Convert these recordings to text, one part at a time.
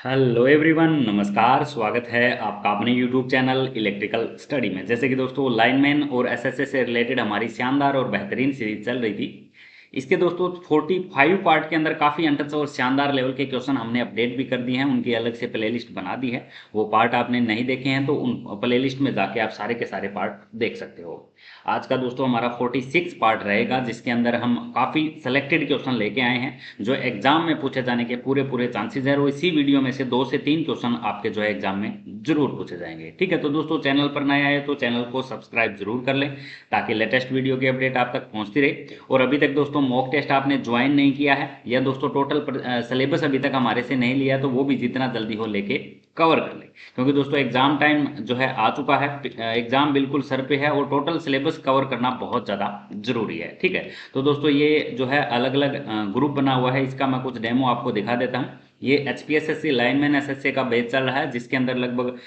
Hello everyone, नमस्कार। स्वागत है आपका अपने यूट्यूब चैनल इलेक्ट्रिकल स्टडी में। जैसे कि दोस्तों लाइनमैन और एसएसए से रिलेटेड हमारी शानदार और बेहतरीन सीरीज चल रही थी। इसके दोस्तों 45 पार्ट के अंदर काफ़ी अनटच और शानदार लेवल के क्वेश्चन हमने अपडेट भी कर दिए हैं, उनकी अलग से प्लेलिस्ट बना दी है। वो पार्ट आपने नहीं देखे हैं तो उन प्लेलिस्ट में जाके आप सारे के सारे पार्ट देख सकते हो। आज का दोस्तों हमारा 46 पार्ट रहेगा, जिसके अंदर हम काफ़ी सेलेक्टेड क्वेश्चन लेके आए हैं जो एग्जाम में पूछे जाने के पूरे पूरे चांसेस है। और इसी वीडियो में से 2 से 3 क्वेश्चन आपके जो है एग्जाम में जरूर पूछे जाएंगे। ठीक है, तो दोस्तों चैनल पर नए आए तो चैनल को सब्सक्राइब जरूर कर लें ताकि लेटेस्ट वीडियो की अपडेट आप तक पहुंचती रहे। और अभी तक दोस्तों मॉक टेस्ट आपने ज्वाइन नहीं किया है या दोस्तों टोटल सिलेबस अभी तक हमारे से नहीं लिया, तो वो भी जितना जल्दी हो लेके कवर कर लें, क्योंकि दोस्तों एग्जाम टाइम जो है आ चुका है। एग्जाम बिल्कुल सर पे है और टोटल सिलेबस कवर करना बहुत ज़्यादा जरूरी है। ठीक है, तो दोस्तों ये जो है अलग अलग ग्रुप बना हुआ है, इसका मैं कुछ डेमो आपको दिखा देता हूँ। ये HPSSC लाइनमैन एसएससी का बैच चल रहा है, जिसके अंदर लगभग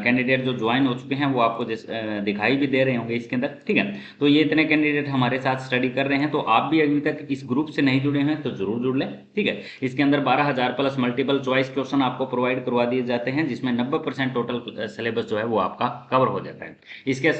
कैंडिडेट जो ज्वाइन हो चुके हैं वो आपको दिखाई भी दे रहे होंगे इसके अंदर। ठीक है, तो ये इतने कैंडिडेट हमारे साथ स्टडी कर रहे हैं, तो आप भी अभी तक इस ग्रुप से नहीं जुड़े हैं तो जरूर जुड़ लें। ठीक है, इसके अंदर 12,000 प्लस मल्टीपल चॉइस क्वेश्चन आपको प्रोवाइड करवा दिए जाते हैं, जिसमें 90% टोटल सिलेबस जो है वो आपका कवर हो जाता है। इसके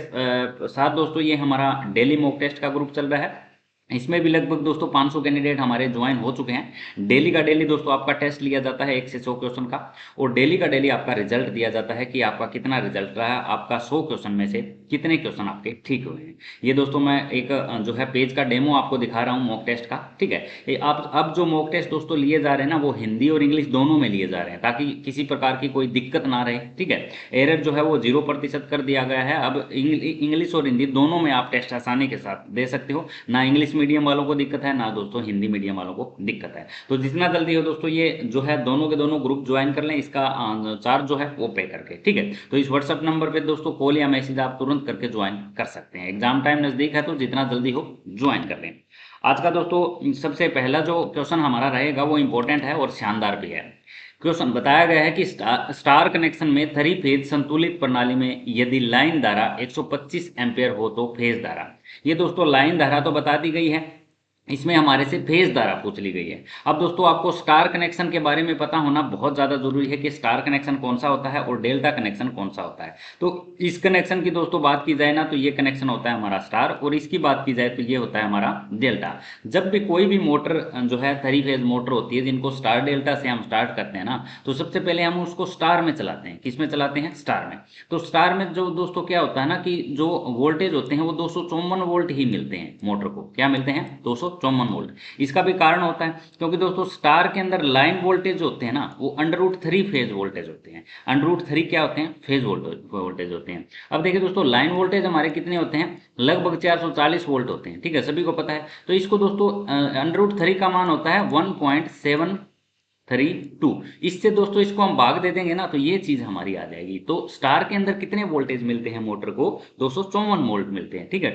साथ दोस्तों ये हमारा डेली मॉक टेस्ट का ग्रुप चल रहा है। इसमें भी लगभग दोस्तों 500 कैंडिडेट हमारे ज्वाइन हो चुके हैं। डेली का डेली दोस्तों आपका टेस्ट लिया जाता है 1 से 100 क्वेश्चन का, और डेली का डेली आपका रिजल्ट दिया जाता है कि आपका कितना रिजल्ट रहा है, आपका 100 क्वेश्चन में से कितने क्वेश्चन आपके ठीक हुए हैं। ये दोस्तों मैं एक जो है पेज का डेमो आपको दिखा रहा हूँ मॉक टेस्ट का। ठीक है, ये आप अब जो मॉक टेस्ट दोस्तों लिए जा रहे हैं ना, वो हिंदी और इंग्लिश दोनों में लिए जा रहे हैं ताकि किसी प्रकार की कोई दिक्कत ना रहे। ठीक है, एरर जो है वो 0% कर दिया गया है। अब इंग्लिश और हिंदी दोनों में आप टेस्ट आसानी के साथ दे सकते हो। ना इंग्लिश मीडियम वालों को दिक्कत है, ना दोस्तों हिंदी मीडियम वालों को दिक्कत है। तो जितना जल्दी हो दोस्तों ये जो है दोनों के दोनों ग्रुप ज्वाइन कर लें, इसका चार्ज जो है वो पे करके। ठीक है, तो इस व्हाट्सएप नंबर पे दोस्तों कॉल या मैसेज आप तुरंत करके ज्वाइन कर सकते हैं। एग्जाम टाइम नजदीक है तो जितना जल्दी हो ज्वाइन कर लें। आज का दोस्तों सबसे पहला जो क्वेश्चन हमारा रहेगा वो इंपॉर्टेंट है और शानदार भी है। क्वेश्चन बताया गया है कि स्टार कनेक्शन में 3 फेज संतुलित प्रणाली में यदि लाइन धारा 125 एम्पियर हो तो फेज धारा। ये दोस्तों लाइन धारा तो बता दी गई है, इसमें हमारे से फेज धारा पूछ ली गई है। अब दोस्तों आपको स्टार कनेक्शन के बारे में पता होना बहुत ज़्यादा जरूरी है कि स्टार कनेक्शन कौन सा होता है और डेल्टा कनेक्शन कौन सा होता है। तो इस कनेक्शन की दोस्तों बात की जाए ना तो ये कनेक्शन होता है हमारा स्टार, और इसकी बात की जाए तो ये होता है हमारा डेल्टा। जब भी कोई भी मोटर जो है 3 फेज मोटर होती है जिनको स्टार डेल्टा से हम स्टार्ट करते हैं ना, तो सबसे पहले हम उसको स्टार में चलाते हैं। किस में चलाते हैं? स्टार में। तो स्टार में जो दोस्तों क्या होता है ना कि जो वोल्टेज होते हैं वो 254 वोल्ट ही मिलते हैं मोटर को। क्या मिलते हैं? 254 वोल्ट। इसका भी कारण होता है क्योंकि दोस्तों स्टार के अंदर लाइन वोल्टेज होते हैं ना वो √3 फेज वोल्टेज होते हैं। √3 क्या होते हैं? फेज वोल्टेज होते हैं। अब देखिए दोस्तों लाइन वोल्टेज हमारे कितने होते हैं? लगभग 440 वोल्ट होते हैं। ठीक है, सभी को पता है। तो इसको दोस्तों √3 का मान होता है 1.732। इससे दोस्तों इसको हम भाग दे देंगे ना तो ये चीज हमारी आ जाएगी। तो स्टार के अंदर कितने वोल्टेज मिलते हैं मोटर को? 254 वोल्ट मिलते हैं। ठीक है,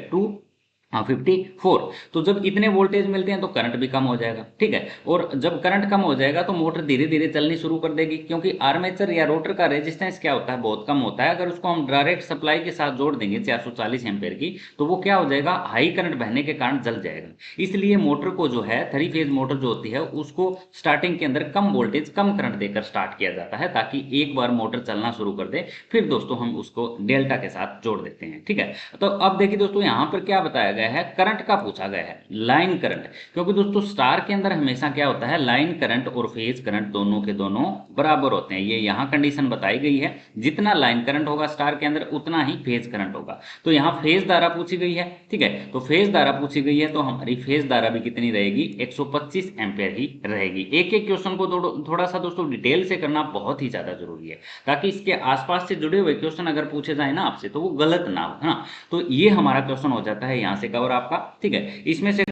54। तो जब इतने वोल्टेज मिलते हैं तो करंट भी कम हो जाएगा। ठीक है, और जब करंट कम हो जाएगा तो मोटर धीरे धीरे चलनी शुरू कर देगी, क्योंकि आर्मेचर या रोटर का रेजिस्टेंस क्या होता है? बहुत कम होता है। अगर उसको हम डायरेक्ट सप्लाई के साथ जोड़ देंगे 440 एम्पेयर की, तो वो क्या हो जाएगा? हाई करंट बहने के कारण जल जाएगा। इसलिए मोटर को जो है 3 फेज मोटर जो होती है उसको स्टार्टिंग के अंदर कम वोल्टेज कम करंट देकर स्टार्ट किया जाता है, ताकि एक बार मोटर चलना शुरू कर दे, फिर दोस्तों हम उसको डेल्टा के साथ जोड़ देते हैं। ठीक है, तो अब देखिए दोस्तों यहाँ पर क्या बताया गया है? करंट का पूछा गया है, लाइन करंट। क्योंकि दोस्तों स्टार के अंदर हमेशा क्या होता है? लाइन करंट और फेज करंट दोनों के दोनों बराबर होते हैं। ये यहाँ कंडीशन बताई गई है, जितना लाइन करंट होगा स्टार के अंदर उतना ही फेज करंट होगा। तो यहाँ फेज धारा पूछी गई है। ठीक है, तो फेज धारा पूछी गई है तो हमारी फेज धारा भी कितनी रहेगी? 125 एम्पेयर ही रहेगी। एक एक क्वेश्चन को थोड़ा सा दोस्तों डिटेल से करना बहुत ही ज्यादा जरूरी है, ताकि इसके आसपास से जुड़े हुए क्वेश्चन अगर पूछे जाए ना आपसे तो वो गलत ना हो, है ना। तो ये हमारा क्वेश्चन हो जाता है यहाँ से कवर आपका। ठीक है, इसमें से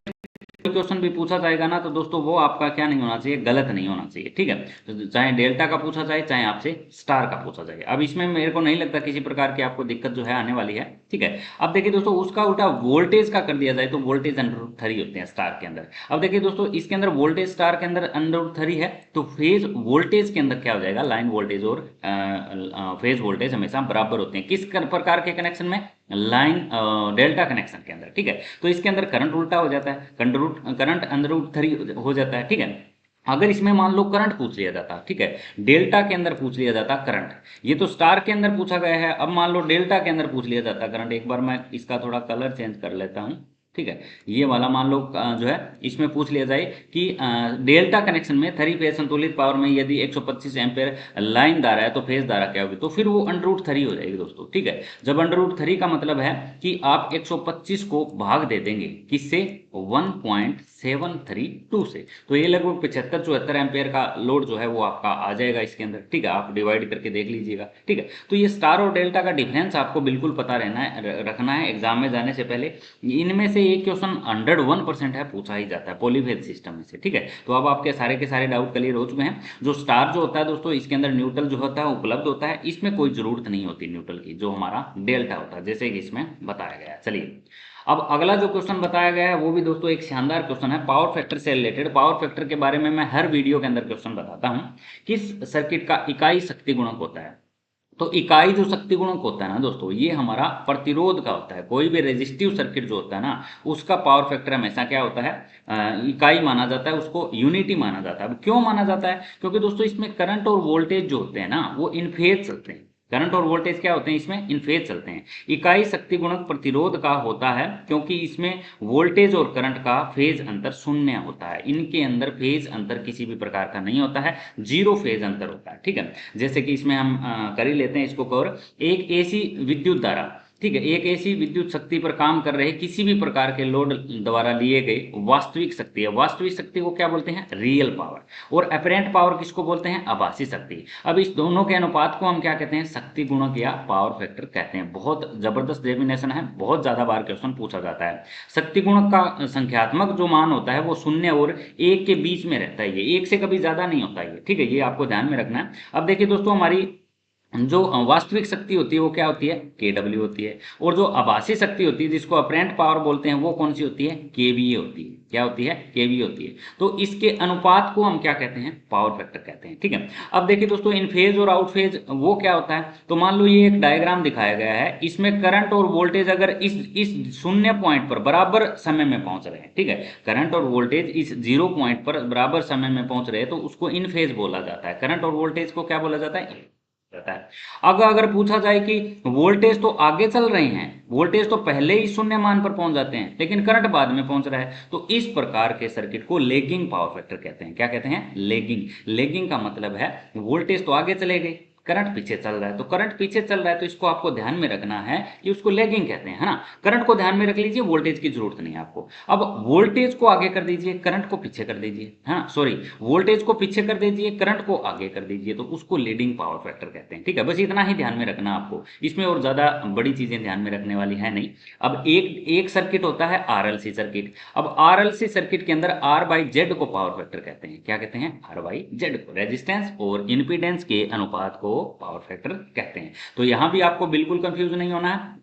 क्वेश्चन भी पूछा जाएगा ना तो दोस्तों वो आपका क्या नहीं होना चाहिए? गलत नहीं होना चाहिए। ठीक है, तो चाहे डेल्टा का पूछा जाए चाहे आपसे स्टार का पूछा जाए, अब इसमें मेरे को नहीं लगता किसी प्रकार की आपको दिक्कत जो है आने वाली है। ठीक है, अब देखिए दोस्तों उसका उल्टा वोल्टेज का कर दिया जाए तो वोल्टेज √3 होते हैं स्टार के अंदर। अब देखिए दोस्तों इसके अंदर वोल्टेज स्टार के अंदर √3 है, तो फेज वोल्टेज के अंदर क्या हो जाएगा? लाइन वोल्टेज और फेज वोल्टेज हमेशा बराबर होते हैं। किस प्रकार के कनेक्शन में? लाइन डेल्टा कनेक्शन के अंदर। ठीक है, तो इसके अंदर करंट उल्टा हो जाता है, करंट √3 हो जाता है। ठीक है, अगर इसमें मान लो करंट पूछ लिया जाता, ठीक है, डेल्टा के अंदर पूछ लिया जाता करंट, ये तो स्टार के अंदर पूछा गया है, अब मान लो डेल्टा के अंदर पूछ लिया जाता करंट, एक बार मैं इसका थोड़ा कलर चेंज कर लेता हूँ, ठीक है, ये वाला मान लो जो है इसमें पूछ लिया जाए कि डेल्टा कनेक्शन में 3 फेज संतुलित पावर में यदि 125 एम्पेयर लाइन धारा है तो फेज धारा क्या होगी, तो फिर वो √3 हो जाएगी दोस्तों, ठीक है। जब √3 का मतलब है कि आप 125 को भाग दे देंगे किससे, 1.732 से, तो ये लगभग 75-74 एम्पेयर का लोड जो है वो आपका आ जाएगा इसके अंदर, ठीक है, आप डिवाइड करके देख लीजिएगा, ठीक है। तो ये स्टार और डेल्टा का डिफरेंस आपको बिल्कुल पता रहना है, रखना है एग्जाम में जाने से पहले। इनमें से एक क्वेश्चन 101% है, पूछा ही जाता है पॉलीफेज सिस्टम में से, ठीक है। तो अब आपके सारे के सारे डाउट क्लियर हो चुके हैं। जो स्टार जो होता है दोस्तों, इसके अंदर न्यूट्रल जो होता है उपलब्ध होता है, इसमें कोई जरूरत नहीं होती न्यूट्रल की, जो हमारा डेल्टा होता है, जैसे कि इसमें बताया गया है। चलिए, अब अगला जो क्वेश्चन बताया गया है वो भी दोस्तों एक शानदार क्वेश्चन है, पावर फैक्टर से रिलेटेड। पावर फैक्टर के बारे में मैं हर वीडियो के अंदर क्वेश्चन बताता हूं। किस सर्किट का इकाई शक्ति गुणक होता है, तो इकाई जो शक्ति गुणक होता है ना दोस्तों, ये हमारा प्रतिरोध का होता है। कोई भी रेजिस्टिव सर्किट जो होता है ना, उसका पावर फैक्टर हमेशा क्या होता है, इकाई माना जाता है, उसको यूनिटी माना जाता है। अब क्यों माना जाता है, क्योंकि दोस्तों इसमें करंट और वोल्टेज जो होते हैं ना वो इन फेज चलते हैं। करंट और वोल्टेज क्या होते हैं, इसमें इन फेज चलते हैं। इकाई शक्ति गुणक प्रतिरोध का होता है क्योंकि इसमें वोल्टेज और करंट का फेज अंतर शून्य होता है, इनके अंदर फेज अंतर किसी भी प्रकार का नहीं होता है, जीरो फेज अंतर होता है, ठीक है। जैसे कि इसमें हम कर ही लेते हैं इसको कवर। एक एसी विद्युत धारा, ठीक है, एक ऐसी विद्युत शक्ति पर काम कर रहे किसी भी प्रकार के लोड द्वारा लिए गए वास्तविक शक्ति है। वास्तविक शक्ति को क्या बोलते हैं, रियल पावर। और अपरेंट पावर किसको बोलते हैं, आभासी शक्ति। अब इस दोनों के अनुपात को हम क्या कहते हैं, शक्ति गुणक या पावर फैक्टर कहते हैं। बहुत जबरदस्त डेफिनेशन है, बहुत ज्यादा बार क्वेश्चन पूछा जाता है। शक्ति गुणक का संख्यात्मक जो मान होता है वो 0 और 1 के बीच में रहता है, ये 1 से कभी ज्यादा नहीं होता है, ठीक है, ये आपको ध्यान में रखना है। अब देखिए दोस्तों, हमारी जो वास्तविक शक्ति होती है वो क्या होती है, KW होती है। और जो आभासी शक्ति होती है जिसको अपरेंट पावर बोलते हैं वो कौन सी होती है, KVA होती है। क्या होती है, KVA होती है। तो इसके अनुपात को हम क्या कहते हैं, पावर फैक्टर कहते हैं, ठीक है। अब देखिए दोस्तों, इन फेज और आउट फेज वो क्या होता है, तो मान लो ये एक डायग्राम दिखाया गया है, इसमें करंट और वोल्टेज अगर इस शून्य पॉइंट पर बराबर समय में पहुंच रहे हैं, ठीक है, करंट और वोल्टेज इस 0 पॉइंट पर बराबर समय में पहुंच रहे हैं तो उसको इन फेज बोला जाता है। करंट और वोल्टेज को क्या बोला जाता है, रहता है। अगर पूछा जाए कि वोल्टेज तो आगे चल रहे हैं, वोल्टेज तो पहले ही शून्य मान पर पहुंच जाते हैं लेकिन करंट बाद में पहुंच रहा है, तो इस प्रकार के सर्किट को लेगिंग पावर फैक्टर कहते हैं। क्या कहते हैं, लेगिंग। लेगिंग का मतलब है वोल्टेज तो आगे चले गए, करंट पीछे चल रहा है, तो करंट पीछे चल रहा है तो इसको आपको ध्यान में रखना है कि उसको लैगिंग कहते हैं, है ना। करंट को ध्यान में रख लीजिए, वोल्टेज की जरूरत नहीं है आपको। अब वोल्टेज को आगे कर दीजिए, करंट को पीछे कर दीजिए, हाँ सॉरी, वोल्टेज को पीछे कर दीजिए, करंट को आगे कर दीजिए, तो उसको लीडिंग पावर फैक्टर कहते हैं, ठीक है। बस इतना ही ध्यान में रखना आपको, इसमें और ज्यादा बड़ी चीजें ध्यान में रखने वाली है नहीं। अब एक सर्किट होता है RLC सर्किट। अब RLC सर्किट के अंदर R/Z को पावर फैक्टर कहते हैं। क्या कहते हैं, R/Z को, रेजिस्टेंस और इंपीडेंस के अनुपात को पावर फैक्टर कहते हैं। तो यहां भी आपको बिल्कुल कंफ्यूज नहीं होना है।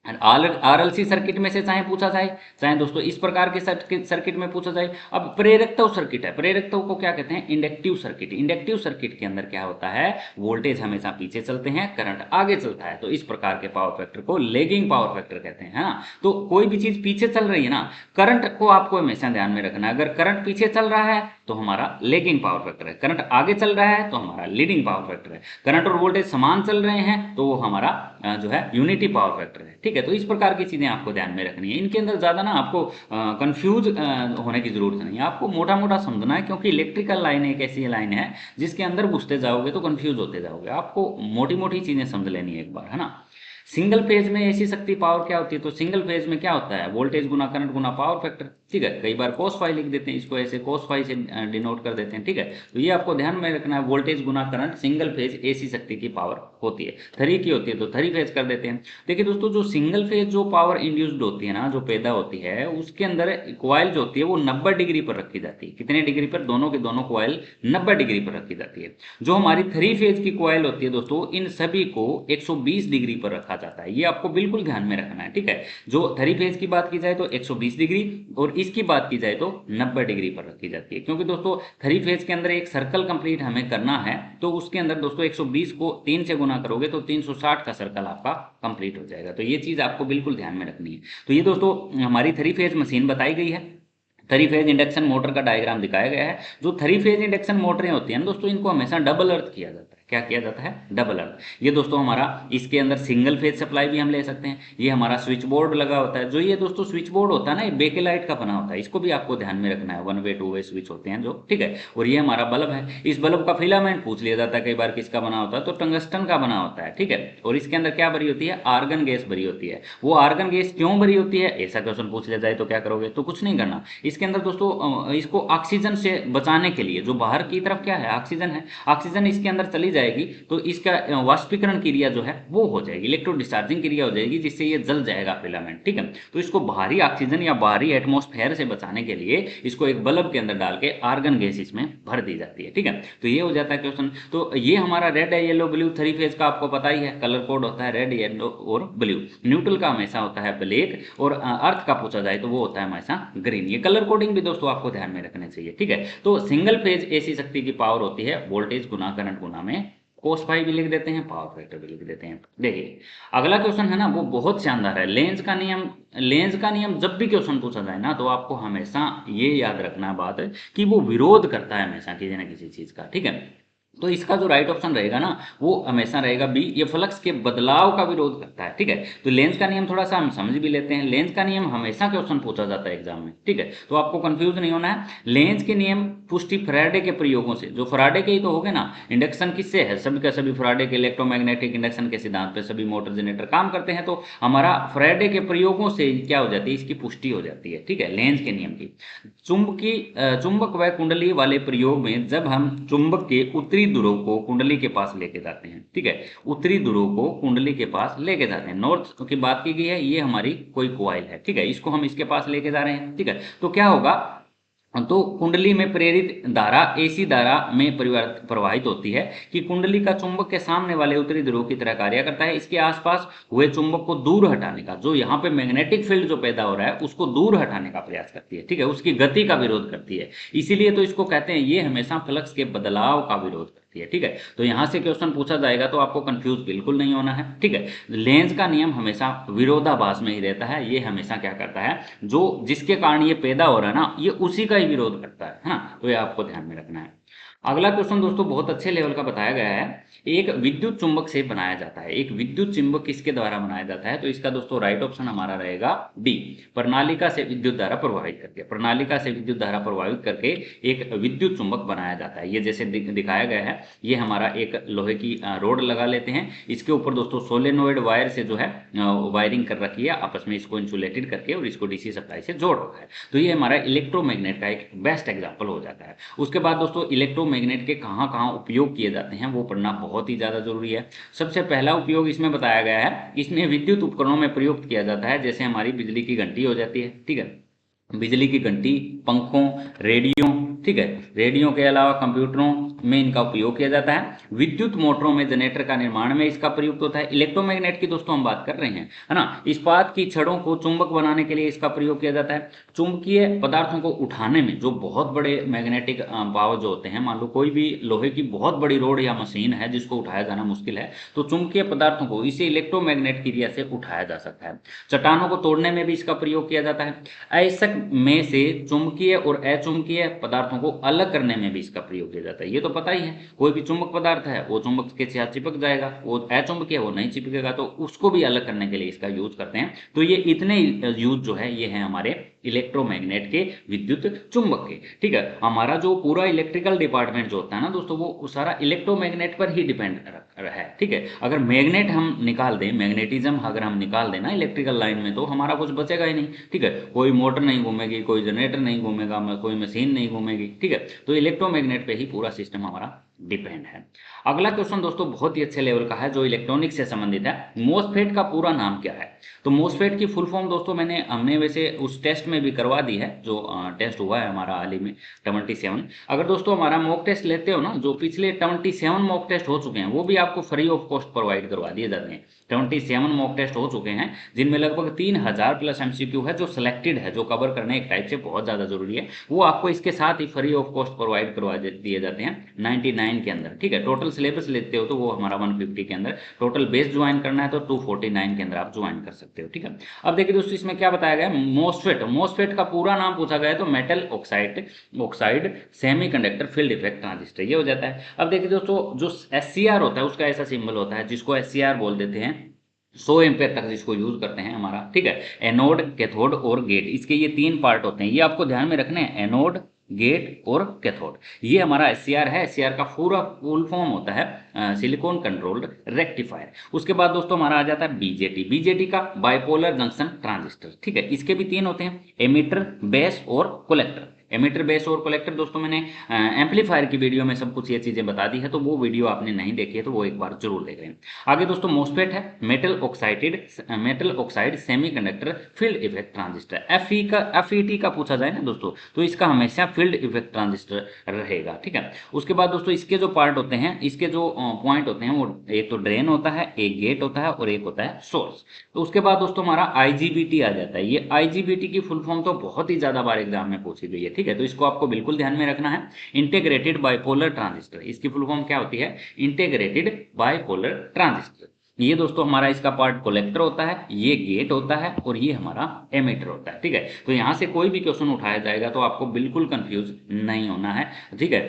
RLC सर्किट में से चाहे पूछा जाए, चाहे दोस्तों इस प्रकार के सर्किट में पूछा जाए। अब प्रेरकत्व सर्किट है, प्रेरकत्व को क्या कहते हैं, इंडक्टिव सर्किट। इंडक्टिव सर्किट के अंदर क्या होता है, वोल्टेज हमेशा पीछे चलते हैं, करंट आगे चलता है, तो इस प्रकार के पावर फैक्टर को लेगिंग पावर फैक्टर कहते हैं, है ना। तो कोई भी चीज पीछे चल रही है ना, करंट को आपको हमेशा ध्यान में रखना है। अगर करंट पीछे चल रहा है तो हमारा लेगिंग पावर फैक्टर है, करंट आगे चल रहा है तो हमारा लीडिंग पावर फैक्टर है, करंट और वोल्टेज समान चल रहे हैं तो वो हमारा जो है यूनिटी पावर फैक्टर है, ठीक है। तो इस प्रकार की चीजें आपको ध्यान में रखनी है, इनके अंदर ज्यादा ना आपको कंफ्यूज होने की जरूरत नहीं है, आपको मोटा मोटा समझना है, क्योंकि इलेक्ट्रिकल लाइन एक ऐसी लाइन है जिसके अंदर घुसते जाओगे तो कंफ्यूज होते जाओगे, आपको मोटी मोटी चीजें समझ लेनी है एक बार, है ना। सिंगल फेज में ऐसी शक्ति पावर क्या होती है, तो सिंगल फेज में क्या होता है, वोल्टेज गुना करंट गुना पावर फैक्टर, ठीक है। कई बार cos फाई लिख देते हैं, इसको ऐसे cos फाई से डिनोट कर देते हैं, ठीक है। तो ये आपको ध्यान में रखना है, वोल्टेज गुना करंट सिंगल फेज ऐसी शक्ति की पावर होती है। 3 की होती है तो 3 फेज कर देते हैं। देखिए दोस्तों, जो सिंगल फेज जो पावर इंड्यूस्ड होती है ना, जो पैदा होती है, उसके अंदर कॉइल जो होती है वो 90 डिग्री पर रखी जाती है। कितने डिग्री पर, दोनों के दोनों कॉइल 90 डिग्री पर रखी जाती है। जो हमारी 3 फेज की कॉइल होती है दोस्तों, इन सभी को 120 डिग्री पर रखा जाता है, ये आपको बिल्कुल ध्यान में रखना है, ठीक है। जो 3 फेज की बात की जाए तो 120 डिग्री, और इसकी बात की जाए तो 90 डिग्री पर रखी जाती है, क्योंकि दोस्तों 3 फेज के अंदर एक सर्कल कंप्लीट हमें करना है, तो उसके अंदर दोस्तों 120 को 3 से गुना करोगे तो 360 का सर्कल आपका कंप्लीट हो जाएगा। तो ये चीज आपको बिल्कुल ध्यान में रखनी है। तो ये दोस्तों हमारी 3 फेज मशीन बताई गई है। थ्री फेज इंडक्शन मोटर का डायग्राम दिखाया गया है। जो थ्री फेज इंडक्शन मोटरें होती हैं ना दोस्तों, इनको हमेशा डबल अर्थ किया जाता है। क्या किया जाता है? डबल अर्थ। ये दोस्तों हमारा इसके अंदर सिंगल फेज सप्लाई भी हम ले सकते हैं। ये हमारा स्विच बोर्ड लगा होता है। जो ये दोस्तों स्विच बोर्ड होता है ना, ये बेकेलाइट का बना होता है। इसको भी आपको ध्यान में रखना है। One way two way switch होते हैं जो, ठीक है। और ये हमारा बल्ब है। इस बल्ब का फिलामेंट पूछ लिया जाता है कई बार किसका बना होता है, तो टंगस्टन का बना होता है, ठीक है। और इसके अंदर क्या भरी होती है? आर्गन गैस भरी होती है। वो आर्गन गैस क्यों भरी होती है, ऐसा क्वेश्चन पूछ लिया जाए तो क्या करोगे? तो कुछ नहीं करना। इसके अंदर दोस्तों इसको ऑक्सीजन से बचाने के लिए, जो बाहर की तरफ क्या है? ऑक्सीजन है। ऑक्सीजन इसके अंदर चली जाएगी तो इसका वाष्पीकरण क्रिया जो है वो हो जाएगी, इलेक्ट्रो डिस्चार्जिंग क्रिया हो जाएगी, जिससे ये जल जाएगा फिलामेंट, ठीक है। तो इसको बाहरी ऑक्सीजन या बाहरी एटमॉस्फेयर से बचाने के लिए इसको एक बल्ब के अंदर डाल के आर्गन गैस इसमें भर दी जाती है, ठीक है। तो ये हो जाता है क्वेश्चन। तो ये हमारा रेड है, येलो ब्लू थ्री फेज का आपको पता ही है, कलर कोड होता है रेड, येलो और ब्लू। न्यूट्रल का हमेशा होता है ब्लैक, और अर्थ का पूछा जाए तो वो होता है हमेशा ग्रीन। ये कलर कोडिंग भी दोस्तों आपको ध्यान में रखने चाहिए, ठीक है। तो सिंगल फेज एसी शक्ति की पावर होती है वोल्टेज गुना करंट गुना में कोस फाई भी लिख देते हैं, पावर फैक्टर भी लिख देते हैं। देखिए अगला क्वेश्चन है ना, वो बहुत शानदार है। लेंज का नियम। लेंज का नियम जब भी क्वेश्चन पूछा जाए ना, तो आपको हमेशा ये याद रखना बात है कि वो विरोध करता है हमेशा किसी ना किसी चीज का, ठीक है। तो इसका जो राइट ऑप्शन रहेगा ना, वो हमेशा रहेगा बी। ये फ्लक्स के बदलाव का विरोध करता है, ठीक है। तो लेंज का नियम थोड़ा सा हम समझ भी लेते हैं। लेंज का नियम हमेशा क्वेश्चन पूछा जाता है एग्जाम में, ठीक है। तो आपको कंफ्यूज नहीं होना है। लेंज के नियम पुष्टि फैराडे के प्रयोगों से, जो फैराडे के ही तो हो गए ना। इंडक्शन किससे है? सभी का सभी फैराडे के इलेक्ट्रोमैग्नेटिक इंडक्शन के सिद्धांत पे सभी मोटर जनरेटर काम करते हैं। तो हमारा फैराडे के प्रयोगों से क्या हो जाती है? इसकी पुष्टि हो जाती है, ठीक है, लेंज के नियम की। चुंबक व कुंडली वाले प्रयोग में जब हम चुंबक के उत्तरी ध्रुव को कुंडली के पास लेके जाते हैं, ठीक है, उत्तरी ध्रुव को कुंडली के पास लेके जाते हैं, नॉर्थ की बात की गई है। ये हमारी कोई कॉइल है, ठीक है, इसको हम इसके पास लेके जा रहे हैं, ठीक है। तो क्या होगा? तो कुंडली में प्रेरित धारा एसी धारा में प्रवाहित होती है कि कुंडली का चुंबक के सामने वाले उत्तरी ध्रुव की तरह कार्य करता है। इसके आसपास हुए चुंबक को दूर हटाने का, जो यहाँ पे मैग्नेटिक फील्ड जो पैदा हो रहा है उसको दूर हटाने का प्रयास करती है, ठीक है, उसकी गति का विरोध करती है। इसीलिए तो इसको कहते हैं, ये हमेशा फ्लक्स के बदलाव का विरोध करती है, ठीक है। तो यहाँ से क्वेश्चन पूछा जाएगा तो आपको कंफ्यूज बिल्कुल नहीं होना है, ठीक है। लेंज का नियम हमेशा विरोधाभास में ही रहता है। ये हमेशा क्या करता है, जो जिसके कारण ये पैदा हो रहा है ना, ये उसी का ही विरोध करता है ना। तो ये आपको ध्यान में रखना है। अगला क्वेश्चन दोस्तों बहुत अच्छे लेवल का बताया गया है। एक विद्युत चुंबक से बनाया जाता है। एक विद्युत चुंबक किसके द्वारा बनाया जाता है? तो इसका दोस्तों राइट ऑप्शन हमारा रहेगा डी। प्रणालिका से विद्युत धारा प्रवाहित करके, प्रणालिका से विद्युत धारा प्रवाहित करके एक विद्युत चुंबक बनाया जाता है। ये जैसे दिखाया गया है, ये हमारा एक लोहे की रोड लगा लेते हैं। इसके ऊपर दोस्तों सोलेनोइड वायर से जो है वायरिंग कर रखी है आपस में, इसको इंसुलेटेड करके, और इसको डीसी सप्लाई से जोड़ रखा है। तो ये हमारा इलेक्ट्रोमैग्नेट का एक बेस्ट एग्जाम्पल हो जाता है। उसके बाद दोस्तों इलेक्ट्रोमैग्नेट के कहाँ कहाँ उपयोग किए जाते हैं वो पढ़ना बहुत ही ज़्यादा जरूरी है। सबसे पहला उपयोग इसमें बताया गया है, इसमें विद्युत उपकरणों में प्रयुक्त किया जाता है। जैसे हमारी बिजली की घंटी हो जाती है, ठीक है, बिजली की घंटी, पंखों, रेडियो, ठीक है, रेडियो के अलावा कंप्यूटरों में इनका उपयोग किया जाता है। विद्युत मोटरों में, जनरेटर का निर्माण में इसका प्रयुक्त होता है। इलेक्ट्रोमैग्नेट की दोस्तों हम बात कर रहे हैं, है ना। इस्पात की छड़ों को चुंबक बनाने के लिए इसका प्रयोग किया जाता है। चुंबकीय पदार्थों को उठाने में, जो बहुत बड़े मैग्नेटिक पावर जो होते हैं, मान लो कोई भी लोहे की बहुत बड़ी रोड या मशीन है जिसको उठाया जाना मुश्किल है, तो चुंबकीय पदार्थों को इसे इलेक्ट्रोमैग्नेट की क्रिया से उठाया जा सकता है। चट्टानों को तोड़ने में भी इसका प्रयोग किया जाता है। अयस्क में से चुंबकीय और अचुंबकीय पदार्थों को अलग करने में भी इसका प्रयोग किया जाता है। ये तो पता ही है, कोई भी चुंबक पदार्थ है वो चुंबक के साथ चिपक जाएगा, वो अचुंबकीय वो नहीं चिपकेगा, तो उसको भी अलग करने के लिए इसका यूज करते हैं। तो ये इतने यूज जो है ये है हमारे इलेक्ट्रोमैग्नेट के, विद्युत चुंबक के, ठीक है। हमारा जो पूरा इलेक्ट्रिकल डिपार्टमेंट जो होता है ना दोस्तों, वो सारा इलेक्ट्रोमैग्नेट पर ही डिपेंड है, ठीक है। अगर मैग्नेट हम निकाल दें, मैग्नेटिज्म अगर हम निकाल दें ना इलेक्ट्रिकल लाइन में, तो हमारा कुछ बचेगा ही नहीं, ठीक है। कोई मोटर नहीं घूमेगी, कोई जनरेटर नहीं घूमेगा, कोई मशीन नहीं घूमेगी, ठीक है। तो इलेक्ट्रोमैग्नेट पे ही पूरा सिस्टम हमारा डिपेंड है। अगला क्वेश्चन दोस्तों बहुत ही अच्छे लेवल का है, जो इलेक्ट्रॉनिक्स से संबंधित है। मोसफेट का पूरा नाम क्या है? तो मोसफेट की फुल फॉर्म दोस्तों हमने वैसे उस टेस्ट में भी करवा दी है, जो टेस्ट हुआ है हमारा हाल ही में 27। अगर दोस्तों हमारा मॉक टेस्ट लेते हो ना, जो पिछले 27 मॉक टेस्ट हो चुके हैं, वो भी आपको फ्री ऑफ कॉस्ट प्रोवाइड करवा दिए जाते हैं। 27 मॉक टेस्ट हो चुके हैं, जिनमें लगभग 3000 प्लस एमसीक्यू है, जो सिलेक्टेड है, जो कवर करने एक टाइप से बहुत ज़्यादा जरूरी है। वो आपको इसके साथ ही फ्री ऑफ कॉस्ट प्रोवाइड करवा दिए जाते हैं 249 के अंदर, ठीक है। टोटल सिलेबस लेते हो तो वो हमारा 150 के अंदर, टोटल बेस ज्वाइन करना है तो 249 के अंदर आप ज्वाइन कर सकते हो, ठीक है। अब देखिए दोस्तों इसमें क्या बताया गया, मोस्फेट का पूरा नाम पूछा गया है तो metal oxide semiconductor field effect transistor, ये हो जाता है। अब देखिए दोस्तों जो SCR होता है उसका ऐसा सिंबल होता है जिसको SCR बोल देते हैं, 100 एम्पेयर तक जिसको यूज करते हैं हमारा, ठीक है। एनोड, कैथोड और गेट, इसके ये 3 पार्ट होते हैं, ये आपको ध्यान में रखने हैं, एनोड, गेट और कैथोड। ये हमारा SCR है। SCR का पूरा फुल फॉर्म होता है सिलिकॉन कंट्रोल्ड रेक्टिफायर। उसके बाद दोस्तों हमारा आ जाता है BJT का बाइपोलर जंक्शन ट्रांजिस्टर, ठीक है। इसके भी 3 होते हैं, एमिटर, बेस और कलेक्टर। एमिटर, बेस और कलेक्टर दोस्तों मैंने एम्पलीफायर की वीडियो में सब कुछ ये चीजें बता दी है, तो वो वीडियो आपने नहीं देखी है तो वो एक बार जरूर देख लें। आगे दोस्तों मोस्फेट है, metal oxide semiconductor field effect transistor. FET का पूछा जाए ना दोस्तों तो इसका हमेशा फील्ड इफेक्ट ट्रांजिस्टर रहेगा, ठीक है। उसके बाद दोस्तों इसके जो पार्ट होते हैं, इसके जो पॉइंट होते हैं, वो एक तो ड्रेन होता है, एक गेट होता है और एक होता है सोर्स। तो उसके बाद दोस्तों हमारा IGBT आ जाता है। ये IGBT की फुल फॉर्म तो बहुत ही ज्यादा बार एग्जाम में पूछी गई है, ठीक है। तो इसको आपको बिल्कुल ध्यान में रखना है। इंटीग्रेटेड बाइपोलर ट्रांजिस्टर, इसकी फुल फॉर्म क्या होती है, इंटीग्रेटेड बाइपोलर ट्रांजिस्टर। ये दोस्तों हमारा इसका पार्ट कलेक्टर होता है, ये गेट होता है और ये हमारा एमिटर होता है, ठीक है। तो यहाँ से कोई भी क्वेश्चन उठाया जाएगा तो आपको बिल्कुल कंफ्यूज नहीं होना है, ठीक है।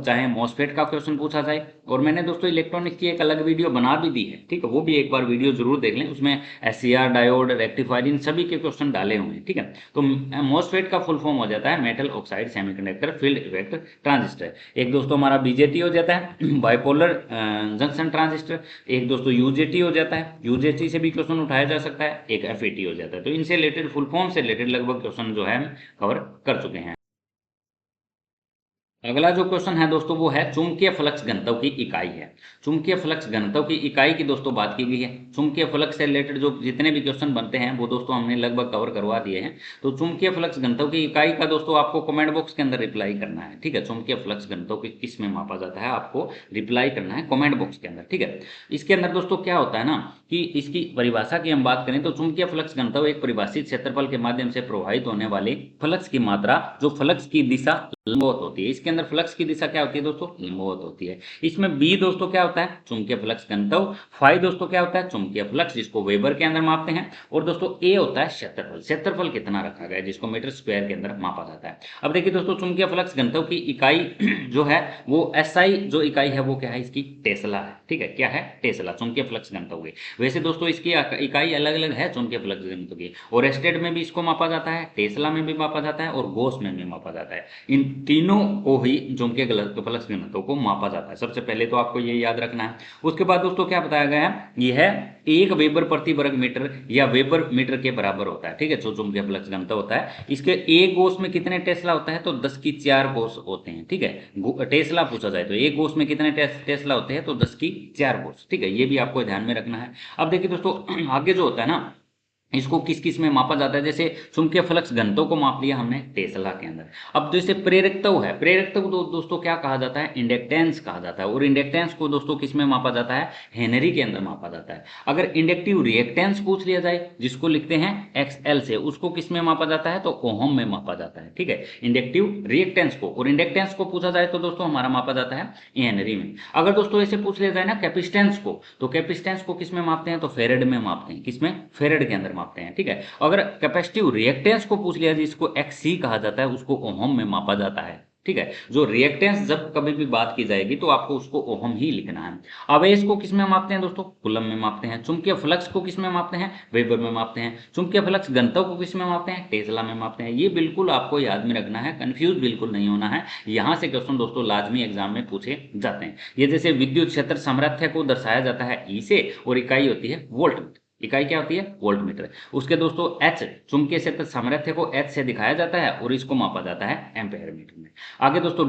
चाहे मॉसफेट का क्वेश्चन पूछा जाए, और मैंने दोस्तों इलेक्ट्रॉनिक्स की एक अलग वीडियो बना भी दी है, ठीक है, वो भी एक बार वीडियो जरूर देख लें, उसमें SCR, डायोड, रेक्टिफायर, इन सभी के क्वेश्चन डाले हुए हैं, ठीक है। तो मॉसफेट का फुल फॉर्म हो जाता है metal oxide semiconductor field effect transistor. एक दोस्तों हमारा BJT हो जाता है, बाइपोलर जंक्शन ट्रांजिस्टर। एक दोस्तों UJT हो जाता है, UJT से भी क्वेश्चन उठाया जा सकता है। एक FET हो जाता है। तो इनसे रिलेटेड फुल फॉर्म से रिलेटेड लगभग क्वेश्चन जो है हम कवर कर चुके हैं। अगला जो क्वेश्चन है दोस्तों वो है चुंबकीय फ्लक्स घनत्व की इकाई है। चुंबकीय फ्लक्स घनत्व की इकाई की दोस्तों बात की गई है। चुंबकीय फ्लक्स से रिलेटेड जो जितने भी क्वेश्चन बनते हैं वो दोस्तों हमने लगभग कवर करवा दिए हैं। तो चुंबकीय फ्लक्स घनत्व की इकाई का दोस्तों आपको कमेंट बॉक्स के अंदर रिप्लाई करना है, ठीक है। चुंबकीय फ्लक्स घनत्व की किस में मापा जाता है, आपको रिप्लाई करना है कमेंट बॉक्स के अंदर, ठीक है। इसके अंदर दोस्तों क्या होता है ना कि इसकी परिभाषा की हम बात करें तो चुंबकीय फ्लक्स घनत्व एक परिभाषित क्षेत्रफल के माध्यम से प्रवाहित होने वाले फ्लक्स की मात्रा जो फ्लक्स की दिशा लंबवत होती है। इसके अंदर फ्लक्स की दिशा क्या होती है दोस्तों, लंबवत होती है। इसमें बी दोस्तों क्या होता है, चुंबकीय फ्लक्स घनत्व। फाई दोस्तों क्या होता है, चुंबकीय फ्लक्स जिसको वेबर के अंदर मापते हैं। और दोस्तों ए होता है क्षेत्रफल, क्षेत्रफल कितना रखा गया है जिसको मीटर स्क्वायर के अंदर मापा जाता है। अब देखिए दोस्तों चुंबकीय फ्लक्स घनत्व की इकाई जो है वो SI जो इकाई है वो क्या है, इसकी टेस्ला है, ठीक है। क्या है, टेस्ला, चुंबकीय फ्लक्स घनत्व की। वैसे दोस्तों इसकी इकाई अलग अलग है चुंबकीय फ्लक्स घनत्व की, और एस्टेड में भी इसको मापा जाता है, टेस्ला में भी मापा जाता है और गोस में भी मापा जाता है। इन तीनों को ही चुंबकीय फ्लक्स घनत्व को मापा जाता है। सबसे पहले तो आपको ये याद रखना है। उसके बाद दोस्तों क्या बताया गया है, यह है 1 वेबर प्रति वर्ग मीटर या वेबर मीटर के बराबर होता है, ठीक है। जो चुंबकीय फ्लक्स घनत्व होता है, इसके एक गोस में कितने टेस्ला होता है तो 10 की 4 गोस होते हैं, ठीक है। टेस्ला पूछा जाए तो एक गोस में कितने टेस्ला होते हैं तो 10 की 4 गोस, ठीक है। ये भी आपको ध्यान में रखना है। अब देखिए दोस्तों आगे जो होता है ना, इसको किस किस में मापा जाता है, जैसे चुंबकीय फ्लक्स घनत्व को माप लिया हमने टेस्ला के अंदर। अब जैसे प्रेरकत्व है, प्रेरकत्व को दोस्तों क्या कहा जाता है, इंडक्टेंस कहा जाता है। और इंडक्टेंस को दोस्तों किस में मापा जाता है, हेनरी के अंदर मापा जाता है। अगर इंडक्टिव रिएक्टेंस पूछ लिया जाए जिसको लिखते हैं XL से, उसको किस में मापा जाता है तो ओहम में मापा जाता है, ठीक है। इंडक्टिव रिएक्टेंस को, और इंडक्टेंस को पूछा जाए तो दोस्तों हमारा मापा जाता है हेनरी में। अगर दोस्तों ऐसे पूछ लिया जाए ना कैपेसिटेंस को, तो कैपेसिटेंस को किस में मापते हैं तो फेरेड में मापते हैं, किसमें, फेरेड के अंदर मापते हैं, ठीक है। अगर कैपेसिटिव रिएक्टेंस को पूछ लिया जिसको XC कहा जाता है, उसको ओहम में मापा जाता है, ठीक है। जो रिएक्टेंस जब कभी भी बात की जाएगी तो आपको उसको ओहम ही लिखना है। आवेश को किस में मापते हैं दोस्तों, कूलम में मापते हैं। चुंबकीय फ्लक्स को किस में मापते हैं, वेबर में मापते हैं। चुंबकीय फ्लक्स घनत्व को किस में मापते हैं, टेस्ला में मापते हैं। ये बिल्कुल आपको याद में रखना है, कंफ्यूज बिल्कुल नहीं होना है। यहाँ से क्वेश्चन दोस्तों लाजमी एग्जाम में पूछे जाते हैं। ये जैसे विद्युत क्षेत्र सामर्थ्य को दर्शाया जाता है ई से, और इकाई होती है वोल्ट। इकाई क्या होती है, वोल्ट मीटर। उसके दोस्तों H, चुंबकीय क्षेत्र सामर्थ्य को H से दिखाया जाता है और इसको मापा जाता है एम्पेयर मीटर में। आगे दोस्तों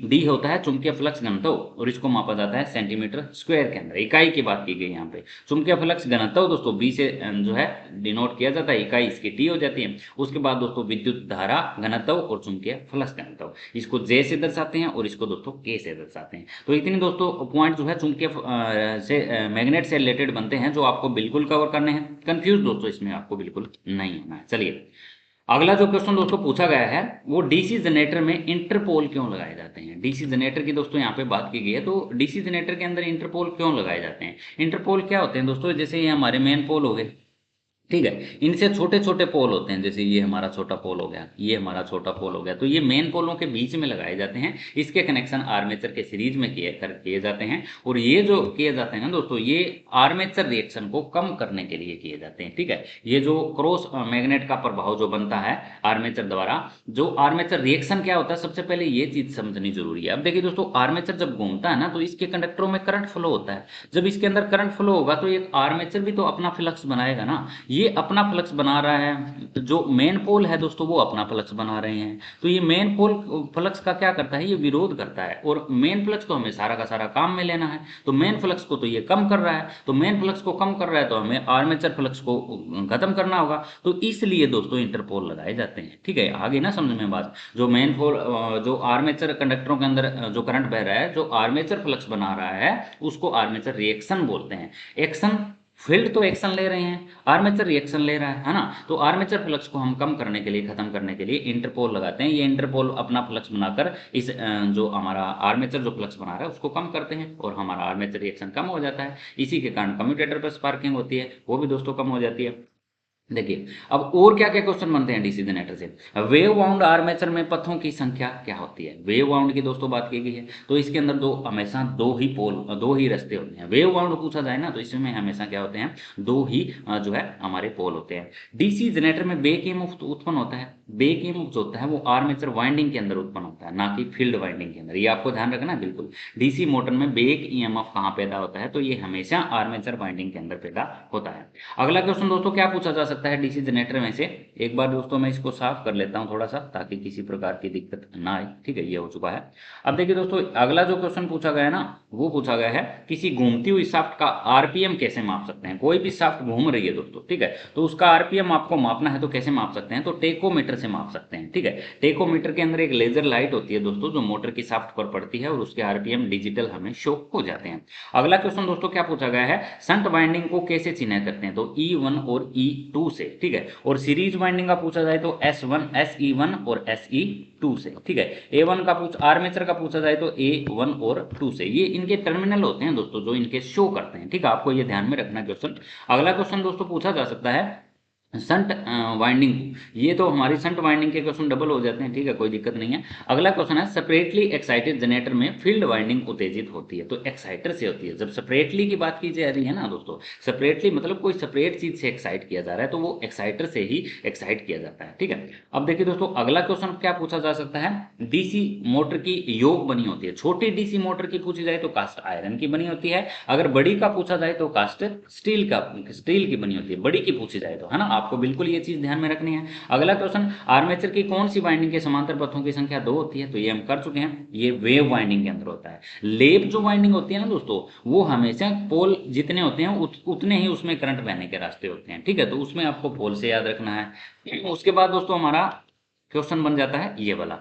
D होता है चुंबकीय फ्लक्स घनत्व, और इसको मापा जाता है सेंटीमीटर स्क्वायर के अंदर। इकाई की बात की गई यहाँ पे। चुंबकीय फ्लक्स घनत्व दोस्तों B से जो है डिनोट किया जाता है, इकाई इसकी T हो जाती है। उसके बाद दोस्तों विद्युत धारा घनत्व और चुंबकीय फ्लक्स घनत्व, इसको J से दर्शाते हैं और इसको दोस्तों K से दर्शाते हैं। तो इतने दोस्तों पॉइंट जो है चुंबकीय से मैग्नेट से रिलेटेड बनते हैं जो आपको बिल्कुल कवर करने हैं। कंफ्यूज दोस्तों इसमें आपको बिल्कुल नहीं होना है। चलिए अगला जो क्वेश्चन दोस्तों पूछा गया है वो डीसी जनरेटर में इंटरपोल क्यों लगाए जाते हैं। डीसी जनरेटर की दोस्तों यहाँ पे बात की गई है, तो डीसी जनरेटर के अंदर इंटरपोल क्यों लगाए जाते हैं। इंटरपोल क्या होते हैं दोस्तों, जैसे ये हमारे मेन पोल हो गए, ठीक है, इनसे छोटे छोटे पोल होते हैं, जैसे ये हमारा छोटा पोल हो गया, ये हमारा छोटा पोल हो गया, तो ये मेन पोलों के बीच में लगाए जाते हैं। इसके कनेक्शन आर्मेचर के सीरीज में किए जाते हैं, और ये जो किए जाते हैं ना दोस्तों, ये आर्मेचर रिएक्शन को कम करने के लिए किए जाते हैं। ठीक है, ये जो क्रॉस मैग्नेट का प्रभाव जो बनता है आर्मेचर द्वारा, जो आर्मेचर रिएक्शन क्या होता है, सबसे पहले ये चीज समझनी जरूरी है। अब देखिए दोस्तों, आर्मेचर जब घूमता है ना, तो इसके कंडक्टरों में करंट फ्लो होता है। जब इसके अंदर करंट फ्लो होगा तो ये आर्मेचर भी तो अपना फ्लक्स बनाएगा ना, ये अपना फ्लक्स बना रहा है, तो जो मेन पोल है दोस्तों वो अपना फ्लक्स बना रहे हैं, तो ये मेन पोल फ्लक्स का क्या करता है, ये विरोध करता है, और मेन फ्लक्स तो हमें सारा का सारा काम में लेना है, तो मेन फ्लक्स को तो ये कम कर रहा है, तो मेन फ्लक्स को कम कर रहा है तो हमें आर्मेचर फ्लक्स को खत्म करना होगा, तो इसलिए दोस्तों इंटरपोल लगाए जाते हैं। ठीक है, आगे ना समझ में बात, जो मेन पोल जो आर्मेचर कंडक्टरों के अंदर जो करंट बह रहा है, जो आर्मेचर फ्लक्स बना रहा है, उसको आर्मेचर रिएक्शन बोलते हैं। एक्शन, फील्ड तो एक्शन ले रहे हैं, आर्मेचर रिएक्शन ले रहा है ना, तो आर्मेचर फ्लक्स को हम कम करने के लिए, खत्म करने के लिए इंटरपोल लगाते हैं। ये इंटरपोल अपना फ्लक्स बनाकर इस जो हमारा आर्मेचर जो फ्लक्स बना रहा है उसको कम करते हैं, और हमारा आर्मेचर रिएक्शन कम हो जाता है। इसी के कारण कम्यूटेटर पर स्पार्किंग होती है, वो भी दोस्तों कम हो जाती है। देखिए, अब और क्या क्या क्वेश्चन बनते हैं डीसी जनरेटर से। वेव वाउंड आर्मेचर में पथों की संख्या क्या होती है। वेव वाउंड की दोस्तों बात की गई है, तो इसके अंदर दो हमेशा दो ही पोल, दो ही रास्ते होते हैं। वेव वाउंड पूछा जाए ना, तो इसमें हमेशा क्या होते हैं, दो ही जो है हमारे पोल होते हैं। डीसी जनरेटर में बैक ईएमएफ उत्पन्न होता है। बैक ईएमएफ जो होता है वो आर्मेचर वाइंडिंग के अंदर उत्पन्न होता है, ना कि फील्ड वाइंडिंग के अंदर, ये आपको ध्यान रखना बिल्कुल। डीसी मोटर में बैक ईएमएफ कहाँ पैदा होता है, तो ये हमेशा आर्मेचर वाइंडिंग के अंदर पैदा होता है। अगला क्वेश्चन दोस्तों क्या पूछा जा सकता है डीसी जनरेटर में से। एक बार दोस्तों मैं इसको साफ कर लेता हूं थोड़ा सा, ताकि किसी प्रकार की दिक्कत ना आए। ठीक है, ये हो चुका है। अब देखिए दोस्तों, अगला जो क्वेश्चन पूछा गया है ना, वो पूछा गया है किसी घूमती हुई शाफ्ट का आरपीएम कैसे माप सकते हैं। कोई भी शाफ्ट घूम रही है दोस्तों, ठीक है, तो उसका आरपीएम आपको मापना है, तो कैसे माप सकते हैं, तो टेकोमीटर से माप सकते हैं। ठीक है, टेकोमीटर के अंदर एक लेजर लाइट होती है दोस्तों, जो मोटर की शाफ्ट पर पड़ती है, और उसके आरपीएम डिजिटल हमें शो हो जाते हैं। अगला क्वेश्चन दोस्तों क्या पूछा गया है, शंट वाइंडिंग को कैसे चिन्हित करते हैं, तो E1 और E2 से। ठीक है, और सीरीज वाइंडिंग का पूछा जाए तो S1 SE1 और SE2 से। ठीक है, A1 का आर्मेचर का पूछा जाए तो A1 और 2 से। ये इनके टर्मिनल होते हैं दोस्तों, जो इनके शो करते हैं। ठीक है, आपको ये ध्यान में रखना क्वेश्चन। अगला क्वेश्चन दोस्तों पूछा जा सकता है संट वाइंडिंग, ये तो हमारी संट वाइंडिंग के क्वेश्चन डबल हो जाते हैं। ठीक है, कोई दिक्कत नहीं है। अगला क्वेश्चन है सेपरेटली एक्साइटेड जनरेटर में फील्ड वाइंडिंग उत्तेजित होती है, तो एक्साइटर से होती है। जब सेपरेटली की बात की जा रही है ना दोस्तों, सेपरेटली मतलब कोई सेपरेट चीज से एक्साइट किया जा रहा है, तो वो एक्साइटर से ही एक्साइट किया जाता है। ठीक है, अब देखिए दोस्तों, अगला क्वेश्चन क्या पूछा जा सकता है, डीसी मोटर की योग बनी होती है। छोटी डीसी मोटर की पूछी जाए तो कास्ट आयरन की बनी होती है, अगर बड़ी का पूछा जाए तो कास्ट स्टील की बनी होती है, बड़ी की पूछी जाए तो, है ना, आपको बिल्कुल ये चीज ध्यान में रखनी है। अगला क्वेश्चन, आर्मेचर की कौन सी वाइंडिंग के समांतर पथों की संख्या 2 होती है, तो ये हम कर चुके हैं, ये वेव वाइंडिंग के अंदर होता है। लेप जो वाइंडिंग होती है ना दोस्तों, वो हमेशा पोल जितने होते हैं उतने ही उसमें करंट बहने के रास्ते होते हैं। ठीक है, तो उसमें आपको पोल से याद रखना है। उसके बाद दोस्तों हमारा क्वेश्चन बन जाता है ये वाला,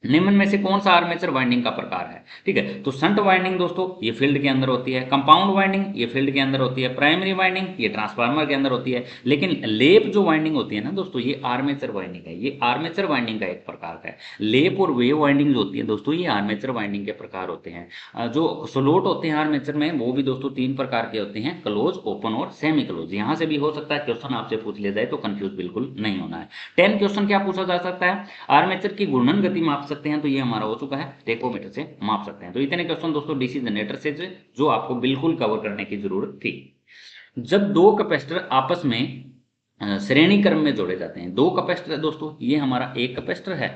निम्न में से कौन सा आर्मेचर वाइंडिंग का प्रकार है। ठीक है, तो शंट वाइंडिंग दोस्तों ये फील्ड के अंदर होती है, कंपाउंड वाइंडिंग ये फील्ड के अंदर होती है, प्राइमरी वाइंडिंग ये ट्रांसफार्मर के अंदर होती है, लेकिन लेप जो वाइंडिंग होती है ना दोस्तों, ये आर्मेचर वाइंडिंग है, ये आर्मेचर वाइंडिंग का एक प्रकार है। लेप और वेव वाइंडिंग जो होती है दोस्तों, ये आर्मेचर वाइंडिंग के प्रकार होते हैं। जो स्लॉट होते हैं आर्मेचर में, वो भी दोस्तों 3 प्रकार के होते हैं, क्लोज, ओपन और सेमी क्लोज। यहाँ से भी हो सकता है क्वेश्चन आपसे पूछ लिया जाए, तो कंफ्यूज बिल्कुल नहीं होना है। 10 क्वेश्चन क्या पूछा जा सकता है, आर्मेचर की घूर्णन गति माप सकते हैं, तो ये हमारा हो चुका है, टेकोमीटर से माप सकते हैं। तो इतने क्वेश्चन दोस्तों डीसी जनरेटर से जो आपको बिल्कुल कवर करने की जरूरत थी। जब दो कैपेसिटर आपस में श्रेणी क्रम में जोड़े जाते हैं, दो कैपेसिटर है दोस्तों, ये हमारा एक कैपेसिटर है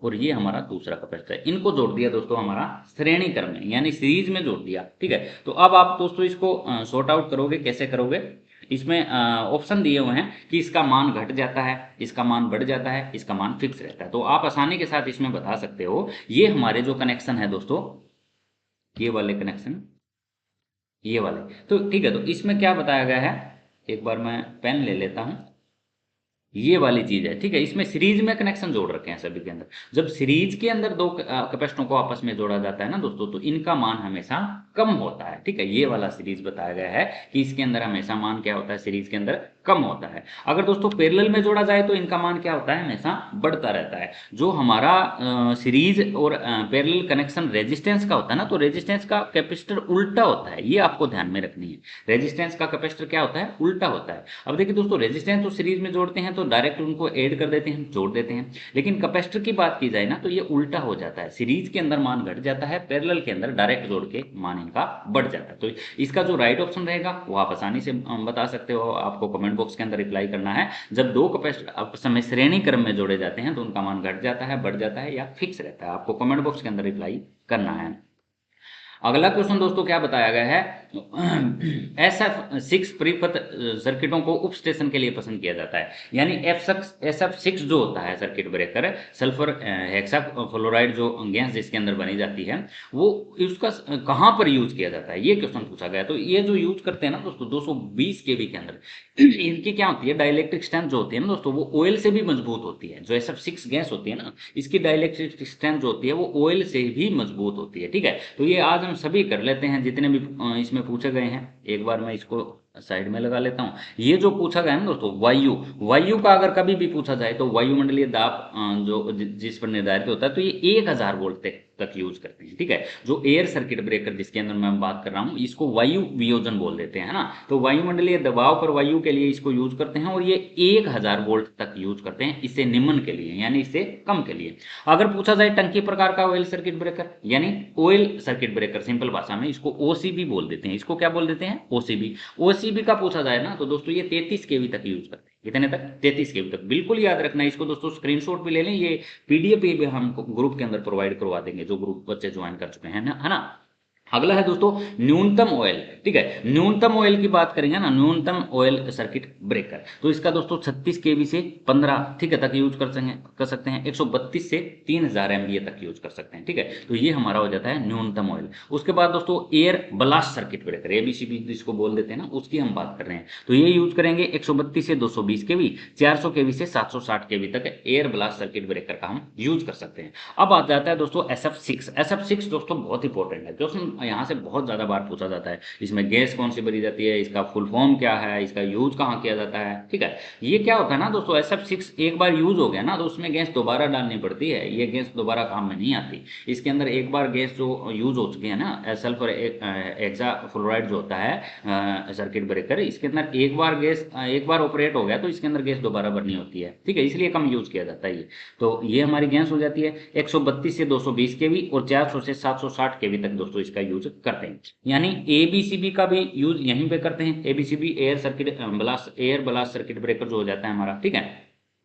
और ये हमारा दूसरा कैपेसिटर है, इनको जोड़ दिया दोस्तों हमारा श्रेणी क्रम में, यानी सीरीज में जोड़ दिया। ठीक है, तो अब आप दोस्तों इसको सॉर्ट आउट करोगे, कैसे करोगे, इसमें ऑप्शन दिए हुए हैं कि इसका मान घट जाता है, इसका मान बढ़ जाता है, इसका मान फिक्स रहता है, तो आप आसानी के साथ इसमें बता सकते हो। ये हमारे जो कनेक्शन है दोस्तों, ये वाले कनेक्शन, ये वाले, तो ठीक है, तो इसमें क्या बताया गया है, एक बार मैं पेन ले लेता हूं। ये वाली चीज है, ठीक है। इसमें सीरीज में कनेक्शन जोड़ रखे हैं सभी के अंदर। जब सीरीज के अंदर दो कैपेसिटरों को आपस में जोड़ा जाता है ना दोस्तों, तो इनका मान हमेशा कम होता है, ठीक है। ये वाला सीरीज बताया गया है कि इसके अंदर हमेशा मान क्या होता है, सीरीज के अंदर कम होता है। अगर दोस्तों पैरेलल में जोड़ा जाए तो इनका मान क्या होता है, हमेशा बढ़ता रहता है। जो हमारा सीरीज और पैरेलल कनेक्शन रेजिस्टेंस का होता है ना, तो रेजिस्टेंस का कैपेसिटर उल्टा होता है, ये आपको ध्यान में रखनी है। रेजिस्टेंस का कैपेसिटर क्या होता है, उल्टा होता है। अब देखिए दोस्तों, रेजिस्टेंस तो सीरीज में जोड़ते हैं तो डायरेक्ट उनको ऐड कर देते हैं, जोड़ देते हैं। लेकिन कैपेसिटर की बात की जाए ना, तो ये उल्टा हो जाता है। सीरीज के अंदर मान घट जाता है, पैरेलल के अंदर डायरेक्ट जोड़ के मान इनका बढ़ जाता है। तो इसका जो राइट ऑप्शन रहेगा वो आप आसानी से बता सकते हो, आपको कमेंट बॉक्स के अंदर रिप्लाई करना है। जब दो कैपेसिटर आपस में श्रेणी क्रम में जोड़े जाते हैं तो उनका मान घट जाता है, बढ़ जाता है या फिक्स रहता है, आपको कमेंट बॉक्स के अंदर रिप्लाई करना है। अगला क्वेश्चन दोस्तों क्या बताया गया है, SF6 परिपथ सर्किटों को उप स्टेशन के लिए पसंद किया जाता है। यानी SF6 जो होता है circuit breaker, sulphur hexa fluoride जो गैस जिसके अंदर बनी जाती है, वो उसका कहाँ पर यूज किया जाता है, ये क्वेश्चन पूछा गया। तो ये जो यूज करते हैं ना दोस्तों 220 केवी के अंदर, इनकी क्या होती है, डाइलेक्ट्रिक स्ट्रेंथ जो होती है ना दोस्तों, वो ऑयल से भी मजबूत होती है। जो SF6 गैस होती है ना, इसकी डाइलेक्ट्रिक स्ट्रेंथ जो होती है वो ऑयल से भी मजबूत होती है, ठीक है। तो ये आज हम सभी कर लेते हैं जितने भी इसमें पूछे गए हैं। एक बार मैं इसको साइड में लगा लेता हूँ। ये जो पूछा गया है ना दोस्तों, वायु वायु का अगर कभी भी पूछा जाए तो वायुमंडलीय दाब जो जिस पर निर्धारित होता है, तो ये 1000 वोल्ट तक यूज करते हैं, ठीक है। जो एयर सर्किट ब्रेकर जिसके अंदर मैं बात कर रहा हूँ, इसको वायु वियोजन बोल देते हैं ना। तो वायुमंडलीय दबाव पर वायु के लिए इसको यूज करते हैं, और ये 1000 वोल्ट तक यूज करते हैं, इससे निम्न के लिए यानी इससे कम के लिए। अगर पूछा जाए टंकी प्रकार का ऑयल सर्किट ब्रेकर यानी ऑयल सर्किट ब्रेकर, सिंपल भाषा में इसको ओसीबी बोल देते हैं। इसको क्या बोल देते हैं, ओसीबी। ओसीबी का पूछा जाए ना तो दोस्तों ये 33 केवी तक यूज करते हैं। कितने तक, 33 केवी तक। बिल्कुल याद रखना है इसको दोस्तों, स्क्रीनशॉट भी ले लें। ये पीडीएफ भी हम ग्रुप के अंदर प्रोवाइड करवा देंगे, जो ग्रुप बच्चे ज्वाइन कर चुके हैं ना, है ना। अगला है दोस्तों न्यूनतम ऑयल, ठीक है। न्यूनतम ऑयल की बात करेंगे ना, न्यूनतम ऑयल सर्किट ब्रेकर, तो इसका दोस्तों 36 केवी से 15, ठीक है, तक यूज कर सकते हैं। 132 से 3000 एमवीए तक यूज कर सकते हैं, ठीक है। तो ये हमारा हो जाता है न्यूनतम ऑयल। उसके बाद दोस्तों एयर ब्लास्ट सर्किट ब्रेकर, एबीसीबी जिसको बोल देते हैं ना, उसकी हम बात कर रहे हैं। तो ये यूज करेंगे 132 से 220 केवी, 400 केवी से 760 केवी तक एयर ब्लास्ट सर्किट ब्रेकर का हम यूज कर सकते हैं। अब आ जाता है दोस्तों SF6। SF6 दोस्तों बहुत इंपॉर्टेंट है, क्योंकि यहाँ से बहुत ज़्यादा बार पूछा जाता है। इसमें गैस कौन सी भरी जाती है, इसका फुल फॉर्म क्या है, इसका यूज कहाँ किया जाता है, ठीक है। ये क्या होता है ना दोस्तों, SF6 एक बार यूज हो गया ना तो उसमें गैस दोबारा डालनी पड़ती है, ये गैस दोबारा काम में नहीं आती। इसके अंदर एक बार गैस जो यूज हो चुकी है ना, सल्फर हेक्सा फ्लोराइड जो होता है सर्किट ब्रेकर, इसके अंदर एक बार ऑपरेट हो गया तो इसके अंदर गैस दोबारा भरनी होती है, ठीक है, इसलिए कम यूज किया जाता है ये। तो ये हमारी गैस हो जाती है 132 से 220 केवी और 400 से 760 केवी तक दोस्तों इसका यूज करते हैं। यानी एबीसीबी का भी यूज यहीं पे करते हैं। एबीसीबी एयर ब्लास्ट सर्किट ब्रेकर जो हो जाता है हमारा, ठीक है।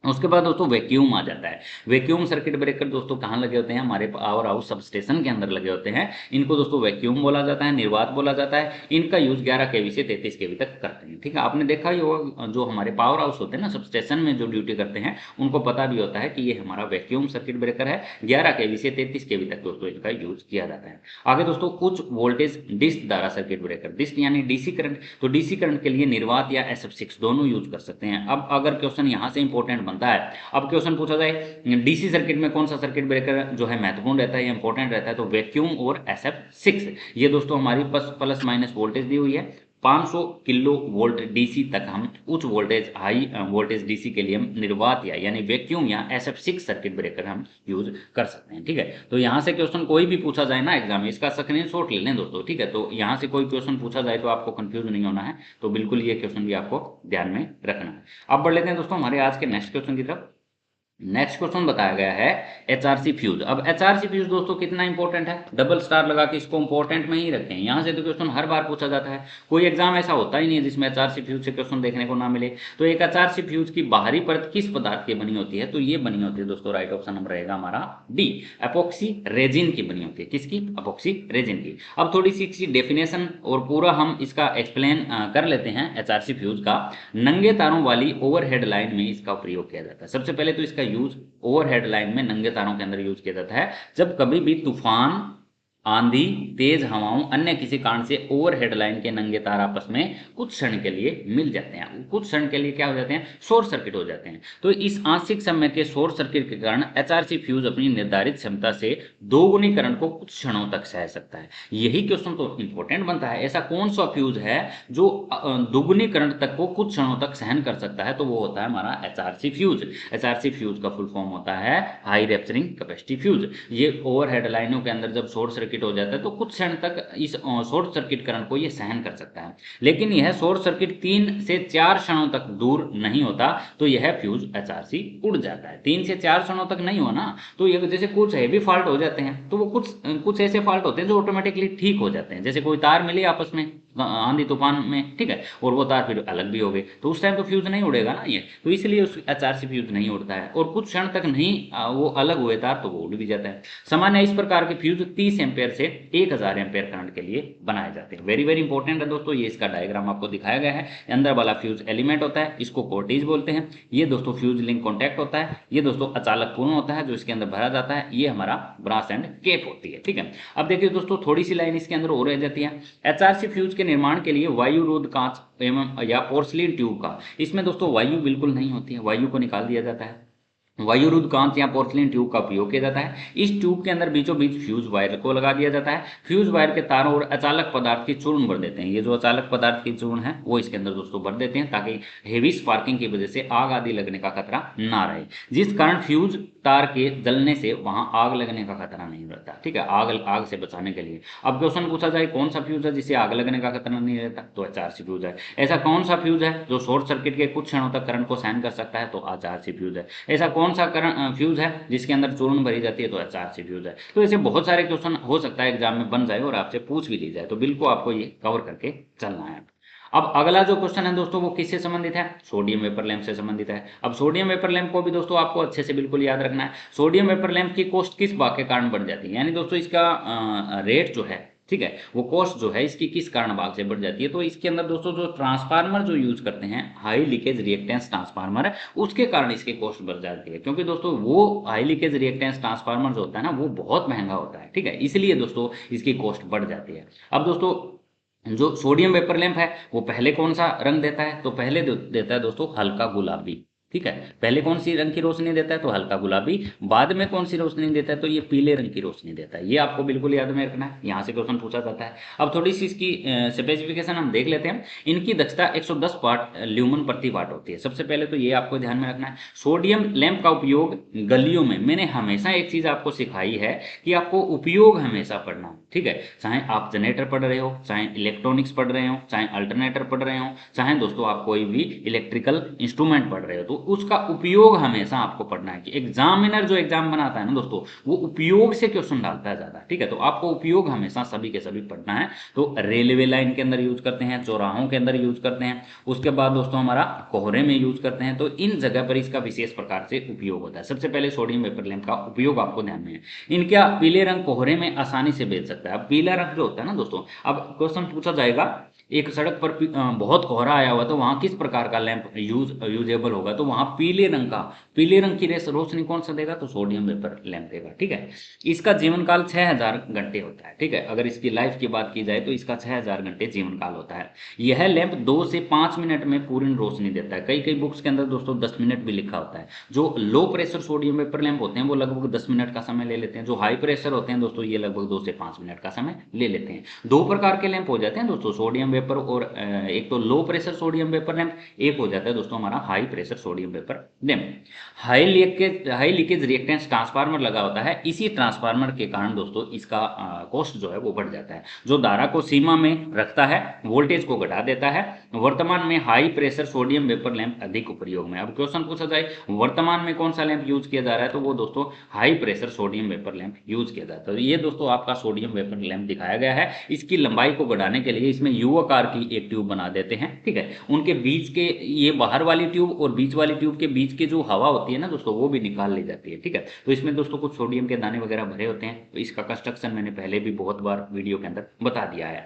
उसके बाद दोस्तों वैक्यूम आ जाता है। वैक्यूम सर्किट ब्रेकर दोस्तों कहाँ लगे होते हैं, हमारे पावर हाउस सब स्टेशन के अंदर लगे होते हैं। इनको दोस्तों वैक्यूम बोला जाता है, निर्वात बोला जाता है। इनका यूज 11 केवी से 33 केवी तक करते हैं, ठीक है। आपने देखा ही होगा, जो हमारे पावर हाउस होते हैं ना, सब स्टेशन में जो ड्यूटी करते हैं, उनको पता भी होता है कि ये हमारा वैक्यूम सर्किट ब्रेकर है। 11 केवी से 33 केवी तक दोस्तों इनका यूज किया जाता है। आगे दोस्तों उच्च वोल्टेज डिस्क धारा सर्किट ब्रेकर, डिस्क यानी डीसी करंट, तो डीसी करंट के लिए निर्वात या SF6 दोनों यूज कर सकते हैं। अब अगर क्वेश्चन यहाँ से इंपॉर्टेंट बनता है, अब क्वेश्चन पूछा जाए डीसी सर्किट में कौन सा सर्किट ब्रेकर जो है महत्वपूर्ण रहता है या इंपॉर्टेंट रहता है, तो वैक्यूम और SF6। ये दोस्तों हमारी प्लस माइनस वोल्टेज दी हुई है। 500 किलो वोल्ट डीसी तक हम उच्च वोल्टेज हाई वोल्टेज डीसी के लिए हम निर्वात यानी वैक्यूम या SF6 सर्किट ब्रेकर हम यूज कर सकते हैं, ठीक है। तो यहाँ से क्वेश्चन कोई भी पूछा जाए ना एग्जाम में, इसका स्क्रीनशॉट ले लें दोस्तों, ठीक है। तो यहाँ से कोई क्वेश्चन पूछा जाए तो आपको कंफ्यूज नहीं होना है, तो बिल्कुल ये क्वेश्चन भी आपको ध्यान में रखना है। अब बढ़ लेते हैं दोस्तों हमारे आज के नेक्स्ट क्वेश्चन की तरफ। नेक्स्ट क्वेश्चन बताया गया है एचआरसी फ्यूज। अब एचआरसी फ्यूज दोस्तों कितना इंपॉर्टेंट है, डबल स्टार लगा के इसको इंपॉर्टेंट में ही रखें। यहाँ से तो क्वेश्चन हर बार पूछा जाता है, कोई एग्जाम ऐसा होता ही नहीं है जिसमें एचआरसी फ्यूज से क्वेश्चन देखने को ना मिले। तो एक एचआरसी फ्यूज की बाहरी परत किस पदार्थ की बनी होती है, तो ये बनी होती है दोस्तों, राइट ऑप्शन हम रहेगा हमारा डी, एपॉक्सी रेजिन की बनी होती है। किसकी, एपॉक्सी रेजिन की। अब थोड़ी सी इसकी डेफिनेशन और पूरा हम इसका एक्सप्लेन कर लेते हैं एचआरसी फ्यूज का। नंगे तारों वाली ओवरहेड लाइन में इसका प्रयोग किया जाता है। सबसे पहले तो इसका यूज ओवरहेड लाइन में नंगे तारों के अंदर यूज किया जाता है। जब कभी भी तूफान आंधी, तेज हवाओं, अन्य किसी कारण से ओवरहेड लाइन के नंगे तार आपस में कुछ क्षण के लिए मिल जाते हैं, कुछ क्षण के लिए क्या हो जाते हैं, शॉर्ट सर्किट हो जाते हैं। तो इस आंशिक समय के शॉर्ट सर्किट के कारण एचआरसी फ्यूज अपनी निर्धारित क्षमता से दोगुनी करंट को कुछ क्षणों तक सह सकता है। यही क्वेश्चन तो इंपॉर्टेंट बनता है, ऐसा कौन सा फ्यूज है जो दोगुनी करंट तक को कुछ क्षणों तक सहन कर सकता है, तो वो होता है हमारा एचआरसी फ्यूज। एचआरसी फ्यूज का फुल फॉर्म होता है हाई रैप्चरिंग कैपेसिटी फ्यूज। ये ओवरहेड लाइनों के अंदर जब शॉर्ट सर्किट हो जाता है तो कुछ क्षण तक इस शॉर्ट सर्किट करंट को ये सहन कर सकता है, लेकिन यह शॉर्ट सर्किट 3 से 4 क्षणों तक दूर नहीं होता तो यह फ्यूज एचआरसी उड़ जाता है। 3 से 4 क्षणों तक नहीं हो ना, तो ये जैसे कुछ हैवी फॉल्ट हो जाते हैं तो वो कुछ ऐसे फॉल्ट होते हैं जो ऑटोमेटिकली ठीक हो जाते हैं, जैसे कोई तार मिली आपस में आंधी तूफान में, ठीक है, और वो तार फिर अलग भी हो गए तो उस टाइम तो फ्यूज नहीं उड़ेगा ना ये, तो इसलिए उस एचआरसी फ्यूज नहीं उड़ता है, और कुछ क्षण तक नहीं वो अलग हुए तार तो वो उड़ भी जाता है। सामान्य इस प्रकार के फ्यूज 30 एम्पेयर से 1000 एम्पेयर करंट के लिए बनाए जाते हैं। वेरी वेरी इंपॉर्टेंट है दोस्तों, ये इसका डायग्राम आपको दिखाया गया है। अंदर वाला फ्यूज एलिमेंट होता है, इसको कोर्टेज बोलते हैं। ये दोस्तों फ्यूज लिंक कॉन्टैक्ट होता है। ये दोस्तों अचालक पूर्ण होता है जो इसके अंदर भरा जाता है। ये हमारा ब्रास एंड केप होती है, ठीक है। अब देखिए दोस्तों थोड़ी सी लाइन इसके अंदर और रह जाती है। एचआरसी फ्यूज के निर्माण के लिए वायु रोध कांच एवं या पोर्सलिन ट्यूब का, इसमें दोस्तों वायु बिल्कुल नहीं होती है, वायु को निकाल दिया जाता है। वायुरुद्ध कांच या पोर्सलिन ट्यूब का उपयोग किया जाता है। इस ट्यूब के अंदर बीचों बीच फ्यूज वायर को लगा दिया जाता है। फ्यूज वायर के तारों और अचालक पदार्थ की चूर्ण भर देते हैं। ये जो अचालक पदार्थ की चूर्ण है वो इसके अंदर दोस्तों भर देते हैं ताकि हेवी स्पार्किंग की वजह से आग आदि लगने का खतरा ना रहे, जिस कारण फ्यूज तार के जलने से वहां आग लगने का खतरा नहीं रहता, ठीक है, आग से बचाने के लिए। अब क्वेश्चन पूछा जाए कौन सा फ्यूज है जिससे आग लगने का खतरा नहीं रहता, तो एचआरसी फ्यूज है। ऐसा कौन सा फ्यूज है जो शॉर्ट सर्किट के कुछ क्षणों तक करंट को सहन कर सकता है, तो एचआरसी फ्यूज है। ऐसा कौन सा करंट फ्यूज है जिसके अंदर चूर्ण भरी जाती है, तो एचआरसी फ्यूज है। तो ऐसे बहुत सारे क्वेश्चन हो सकता है एग्जाम में बन जाए और आपसे पूछ भी ली जाए, तो बिल्कुल आपको ये कवर करके चलना है। अब अगला जो क्वेश्चन है दोस्तों वो किससे संबंधित है, सोडियम वेपर लैंप से संबंधित है। अब सोडियम वेपर लैंप को भी दोस्तों आपको अच्छे से बिल्कुल याद रखना है। सोडियम वेपर लैंप की कॉस्ट किस बात के कारण बढ़ जाती है, यानी दोस्तों इसका रेट जो है, ठीक है, वो कॉस्ट जो है इसकी किस कारण भाग से बढ़ जाती है, तो इसके अंदर दोस्तों जो ट्रांसफार्मर जो यूज करते हैं हाई लीकेज रिएक्टेंस ट्रांसफार्मर है, उसके कारण इसकी कॉस्ट बढ़ जाती है, क्योंकि दोस्तों वो हाई लीकेज रिएक्टेंस ट्रांसफार्मर जो होता है ना वो बहुत महंगा होता है, ठीक है, इसलिए दोस्तों इसकी कॉस्ट बढ़ जाती है। अब दोस्तों जो सोडियम वेपर लैंप है वो पहले कौन सा रंग देता है, तो पहले देता है दोस्तों हल्का गुलाबी, ठीक है, पहले कौन सी रंग की रोशनी देता है, तो हल्का गुलाबी। बाद में कौन सी रोशनी देता है, तो ये पीले रंग की रोशनी देता है। ये आपको बिल्कुल याद में रखना है, यहाँ से क्वेश्चन पूछा जाता है। अब थोड़ी सी इसकी स्पेसिफिकेशन हम देख लेते हैं। इनकी दक्षता 110 वाट ल्यूमन प्रति वाट होती है। सबसे पहले तो ये आपको ध्यान में रखना है। सोडियम लैंप का उपयोग गलियों में, मैंने हमेशा एक चीज आपको सिखाई है कि आपको उपयोग हमेशा पढ़ना है, ठीक है, चाहे आप जनरेटर पढ़ रहे हो, चाहे इलेक्ट्रॉनिक्स पढ़ रहे हो, चाहे अल्टरनेटर पढ़ रहे हो, चाहे दोस्तों आप कोई भी इलेक्ट्रिकल इंस्ट्रूमेंट पढ़ रहे हो, तो उसका उपयोग हमेशा आपको पढ़ना है। कि एग्जामिनर जो एग्जाम बनाता है ना दोस्तों वो उपयोग से क्वेश्चन डालता है ज्यादा, ठीक है, तो आपको उपयोग हमेशा सभी के सभी पढ़ना है। तो रेलवे लाइन के अंदर यूज करते हैं, चौराहों के अंदर यूज करते हैं, उसके बाद दोस्तों हमारा कोहरे में यूज करते हैं, तो इन जगह पर इसका विशेष प्रकार से उपयोग होता है। सबसे पहले सोडियम वेपर लैंप का उपयोग आपको ध्यान में है। इनका पीले रंग कोहरे में आसानी से बेच सकता है। अब पीला रंग जो होता है ना दोस्तों, अब क्वेश्चन पूछा जाएगा एक सड़क पर बहुत कोहरा आया हुआ तो वहां किस प्रकार का लैंप यूजेबल होगा, तो वहां पीले रंग की रोशनी कौन सा देगा, तो सोडियम वेपर लैंप देगा, ठीक है। इसका जीवन काल 6000 घंटे होता है, ठीक है, अगर इसकी लाइफ की बात की जाए तो इसका 6000 घंटे जीवन काल होता है। यह लैंप 2 से 5 मिनट में पूर्ण रोशनी देता है। कई कई बुक्स के अंदर दोस्तों 10 मिनट भी लिखा होता है। जो low pressure sodium vapour lamp होते हैं वो लगभग 10 मिनट का समय ले लेते हैं। जो हाई प्रेशर होते हैं दोस्तों ये लगभग 2 से 5 मिनट का समय ले लेते हैं। दो प्रकार के लैंप हो जाते हैं दोस्तों, सोडियम वेपर और एक तो low pressure sodium vapour lamp, एक हो जाता है दोस्तों हमारा high pressure sodium vapour lamp. High leakage reactance transformer लगा होता है, इसी ट्रांसफार्मर के कारण दोस्तों इसका कॉस्ट जो है वो बढ़ जाता है। जो धारा को सीमा में रखता है, वोल्टेज को घटा देता है। वर्तमान में high pressure sodium vapour lamp अधिक उपयोग में। अब क्वेश्चन पूछा जाए वर्तमान में कौन सा लैंप यूज किया जा रहा है, तो वो दोस्तों high pressure sodium vapour lamp use किया जाता है। तो ये दोस्तों आपका सोडियम वेपर लैंप दिखाया गया है। इसकी लंबाई को बढ़ाने के लिए इसमें यू आकार की एक ट्यूब बना देते हैं, ठीक है, उनके बीच के ये बाहर वाली ट्यूब और बीच वाली ट्यूब के बीच के जो हवा होती है ना दोस्तों वो भी निकाल ली जाती है, ठीक है। तो इसमें दोस्तों कुछ सोडियम के दाने वगैरह भरे होते हैं। तो इसका कंस्ट्रक्शन मैंने पहले भी बहुत बार वीडियो के अंदर बता दिया है।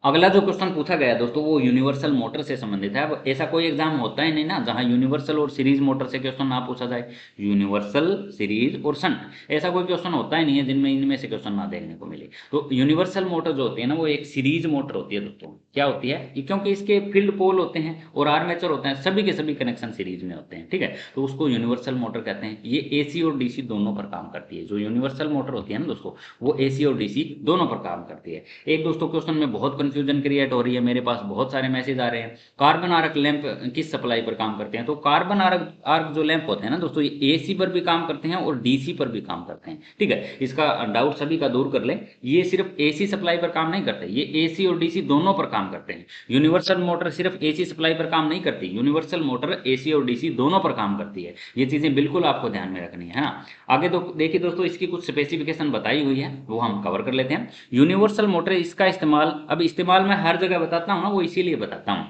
अगला जो क्वेश्चन पूछा गया है दोस्तों वो यूनिवर्सल मोटर से संबंधित है। अब ऐसा कोई एग्जाम होता ही नहीं ना जहां यूनिवर्सल और सीरीज मोटर से क्वेश्चन ना पूछा जाए। यूनिवर्सल, सीरीज और शंट, ऐसा कोई क्वेश्चन होता ही नहीं है जिनमें इनमें से क्वेश्चन ना देखने को मिले। तो यूनिवर्सल मोटर जो होती है ना वो एक सीरीज मोटर होती है दोस्तों। क्या होती है क्योंकि इसके फील्ड पोल होते हैं और आर्मेचर होते हैं, सभी के सभी कनेक्शन सीरीज में होते हैं, ठीक है। तो उसको यूनिवर्सल मोटर कहते हैं। ये एसी और डीसी दोनों पर काम करती है। जो यूनिवर्सल मोटर होती है ना दोस्तों वो एसी और डीसी दोनों पर काम करती है। एक दोस्तों क्वेश्चन में बहुत कंफ्यूजन क्रिएट हो रही है, मेरे पास बहुत सारे मैसेज आ रहे हैं। कार्बन आर्क लैंप किस सप्लाई पर काम करते हैं? तो कार्बन आर्क आर्क जो लैंप होते हैं ना दोस्तों ये एसी पर भी काम करते हैं और डीसी पर भी काम करते हैं, ठीक है। इसका डाउट सभी का दूर कर लें, ये सिर्फ एसी सप्लाई पर काम नहीं करते, ये एसी और डीसी दोनों पर काम करते हैं। यूनिवर्सल मोटर सिर्फ एसी सप्लाई पर काम नहीं करती, यूनिवर्सल मोटर एसी और डीसी दोनों पर काम करती है। ये चीजें बिल्कुल आपको ध्यान में रखनी है ना। आगे तो देखिए दोस्तों इसकी कुछ स्पेसिफिकेशन बताई हुई है, वो हम कवर कर लेते हैं। यूनिवर्सल मोटर इसका इस्तेमाल, अब इस्तेमाल मैं हर जगह बताता हूँ ना वो इसीलिए बताता हूँ।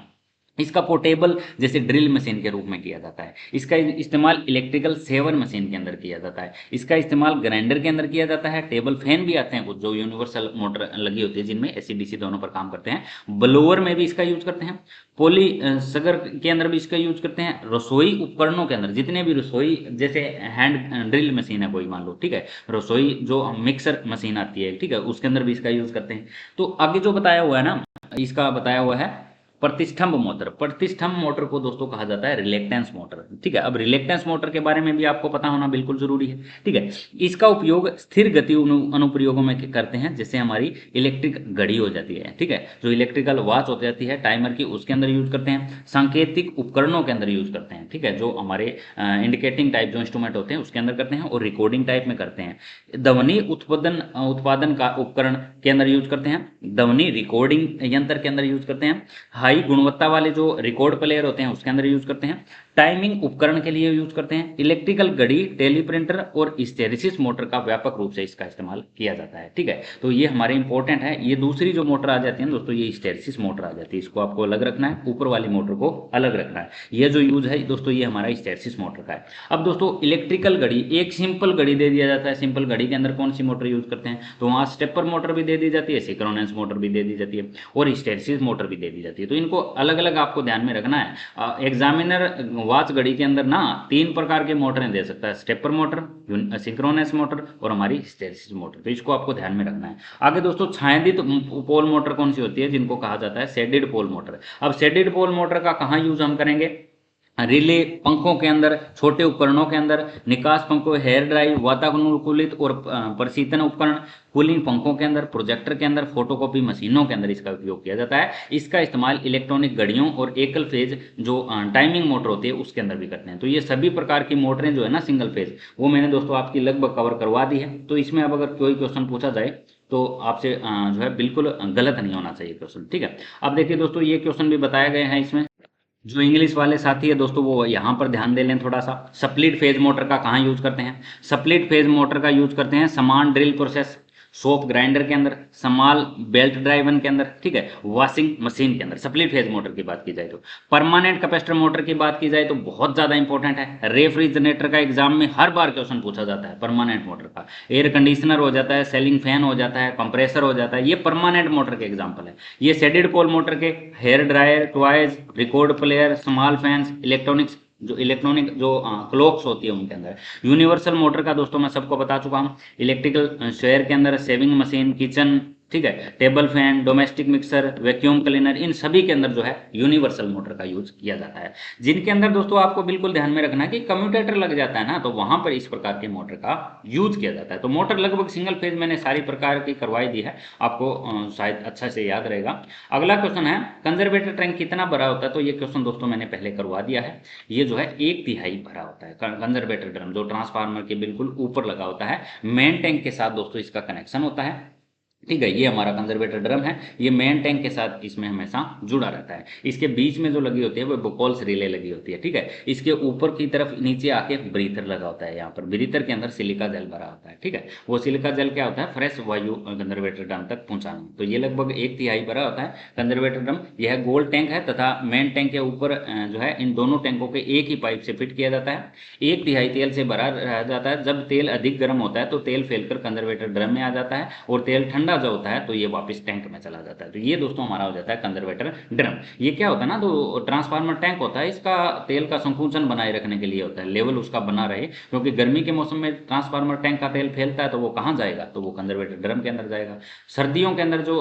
इसका पोर्टेबल जैसे ड्रिल मशीन के रूप में किया जाता है, इसका इस्तेमाल इलेक्ट्रिकल सेवर मशीन के अंदर किया जाता है, इसका इस्तेमाल ग्राइंडर के अंदर किया जाता है। टेबल फैन भी आते हैं कुछ जो यूनिवर्सल मोटर लगी होती है जिनमें एसी डीसी दोनों पर काम करते हैं। ब्लोअर में भी इसका यूज करते हैं। पोली सगर के अंदर भी इसका यूज करते हैं। रसोई उपकरणों के अंदर जितने भी रसोई जैसे हैंड ड्रिल मशीन है कोई मान लो, ठीक है, रसोई जो मिक्सर मशीन आती है, ठीक है, उसके अंदर भी इसका यूज करते हैं। तो आगे जो बताया हुआ है ना, इसका बताया हुआ है प्रतिष्ठम्भ मोटर। प्रतिष्ठम्भ मोटर को दोस्तों कहा जाता है रिलेक्टेंस मोटर, ठीक है। अब रिलेक्टेंस मोटर के बारे में भी आपको पता होना बिल्कुल जरूरी है, ठीक है। इसका उपयोग स्थिर गति अनुप्रयोगों में करते हैं, जैसे हमारी इलेक्ट्रिक घड़ी हो जाती है, ठीक है, जो इलेक्ट्रिकल वॉच हो जाती है टाइमर की, उसके अंदर यूज करते हैं। सांकेतिक उपकरणों के अंदर यूज करते हैं, ठीक है, जो हमारे इंडिकेटिंग टाइप जो इंस्ट्रूमेंट होते हैं उसके अंदर करते हैं, और रिकॉर्डिंग टाइप में करते हैं। ध्वनि उत्पादन उत्पादन का उपकरण के अंदर यूज करते हैं। ध्वनि रिकॉर्डिंग यंत्र के अंदर यूज करते हैं। हाई गुणवत्ता वाले जो रिकॉर्ड प्लेयर होते हैं उसके अंदर यूज करते हैं। टाइमिंग उपकरण के लिए यूज करते हैं। इलेक्ट्रिकल घड़ी, टेलीप्रिंटर और हिस्टैरिसीस मोटर का व्यापक रूप से इसका इस्तेमाल किया जाता है, ठीक है। तो ये हमारे इंपॉर्टेंट है। ये दूसरी जो मोटर आ जाती है ना दोस्तों ये हिस्टैरिसीस मोटर आ जाती है, इसको आपको अलग रखना है, ऊपर वाली मोटर को अलग रखना है। ये जो यूज है दोस्तों ये हमारा हिस्टैरिसीस मोटर का है। अब दोस्तों इलेक्ट्रिकल घड़ी, एक सिंपल घड़ी दे दिया जाता है। सिंपल घड़ी के अंदर कौन सी मोटर यूज करते हैं? तो वहां स्टेपर मोटर भी दे दी जाती है, सिंक्रोनस मोटर भी दे दी जाती है, और हिस्टैरिसीस मोटर भी दे दी जाती है। तो इनको अलग अलग आपको ध्यान में रखना है। एग्जामिनर वॉच घड़ी के अंदर ना 3 प्रकार के मोटरें दे सकता है, स्टेपर मोटर, सिंक्रोनस मोटर और हमारी हिस्टैरिसीस मोटर। तो इसको आपको ध्यान में रखना है। आगे दोस्तों छायांकित पोल मोटर कौन सी होती है? जिनको कहा जाता है शेडेड पोल मोटर। अब शेडेड पोल मोटर का कहाँ यूज हम करेंगे? रिले पंखों के अंदर, छोटे उपकरणों के अंदर, निकास पंखों, हेयर ड्राइव, वातानुकूलित और प्रशीतन उपकरण, कूलिंग पंखों के अंदर, प्रोजेक्टर के अंदर, फोटोकॉपी मशीनों के अंदर इसका उपयोग किया जाता है। इसका इस्तेमाल इलेक्ट्रॉनिक घड़ियों और एकल फेज जो टाइमिंग मोटर होती है उसके अंदर भी करते हैं। तो ये सभी प्रकार की मोटरें जो है ना सिंगल फेज, वो मैंने दोस्तों आपकी लगभग कवर करवा दी है। तो इसमें अब अगर कोई क्वेश्चन पूछा जाए तो आपसे जो है बिल्कुल गलत नहीं होना चाहिए क्वेश्चन, ठीक है। अब देखिए दोस्तों ये क्वेश्चन भी बताया गया है इसमें। जो इंग्लिश वाले साथी है दोस्तों वो यहाँ पर ध्यान दे लें थोड़ा सा। स्प्लिट फेज मोटर का कहाँ यूज करते हैं? स्प्लिट फेज मोटर का यूज करते हैं समान ड्रिल प्रोसेस, सोप ग्राइंडर के अंदर, समाल बेल्ट ड्राइवन के अंदर, ठीक है, वॉशिंग मशीन के अंदर। स्प्लिट फेज मोटर की बात की जाए तो। परमानेंट कैपेसिटर मोटर की बात की जाए तो बहुत ज्यादा इंपॉर्टेंट है। रेफ्रिजरेटर का एग्जाम में हर बार क्वेश्चन पूछा जाता है परमानेंट मोटर का। एयर कंडीशनर हो जाता है, सेलिंग फैन हो जाता है, कंप्रेसर हो जाता है, ये परमानेंट मोटर के एग्जाम्पल है। ये शेडेड पोल मोटर के hair dryer, toys, record player, small fans, electronics जो इलेक्ट्रॉनिक जो क्लॉक्स होती है उनके अंदर। यूनिवर्सल मोटर का दोस्तों मैं सबको बता चुका हूँ। इलेक्ट्रिकल शेयर के अंदर सेविंग मशीन, किचन, ठीक है, table fan, domestic mixer, vacuum cleaner, इन सभी के अंदर जो है यूनिवर्सल मोटर का यूज किया जाता है। जिनके अंदर दोस्तों आपको बिल्कुल ध्यान में रखना है कि कम्यूटेटर लग जाता है ना, तो वहां पर इस प्रकार के मोटर का यूज किया जाता है। तो मोटर लगभग सिंगल फेज मैंने सारी प्रकार की करवाई दी है, आपको शायद अच्छा से याद रहेगा। अगला क्वेश्चन है कंजर्वेटर टैंक कितना बड़ा होता है? तो ये क्वेश्चन दोस्तों मैंने पहले करवा दिया है। ये जो है 1/3 भरा होता है कंजर्वेटर ड्रम, जो ट्रांसफार्मर के बिल्कुल ऊपर लगा होता है। मेन टैंक के साथ दोस्तों इसका कनेक्शन होता है, ठीक है। ये हमारा कंजर्वेटर ड्रम है, ये मेन टैंक के साथ इसमें हमेशा जुड़ा रहता है। इसके बीच में जो लगी होती है वो बोकोल्स रिले लगी होती है, ठीक है। इसके ऊपर की तरफ नीचे आके ब्रीथर लगा होता है। यहाँ पर ब्रीथर के अंदर सिलिका जेल भरा होता है, ठीक है। वो सिलिका जेल क्या होता है? फ्रेश वायु कंजर्वेटर ड्रम तक पहुंचाना। तो ये लगभग 1/3 भरा होता है कंजर्वेटर ड्रम। यह गोल टैंक है तथा मेन टैंक के ऊपर जो है इन दोनों टैंकों के एक ही पाइप से फिट किया जाता है। 1/3 तेल से भरा रह जाता है। जब तेल अधिक गर्म होता है तो तेल फैलकर कंजर्वेटर ड्रम में आ जाता है, और तेल ठंडा ठंडा जो होता है तो ये वापस टैंक में चला जाता है। तो ये दोस्तों हमारा हो जाता है कंजर्वेटर ड्रम। ये क्या होता है ना, तो ट्रांसफार्मर टैंक होता है, इसका तेल का संकुचन बनाए रखने के लिए होता है, लेवल उसका बना रहे, क्योंकि गर्मी के मौसम में ट्रांसफार्मर टैंक का तेल फैलता है तो वो कहाँ जाएगा, तो वो कंजर्वेटर ड्रम के अंदर जाएगा। सर्दियों के अंदर जो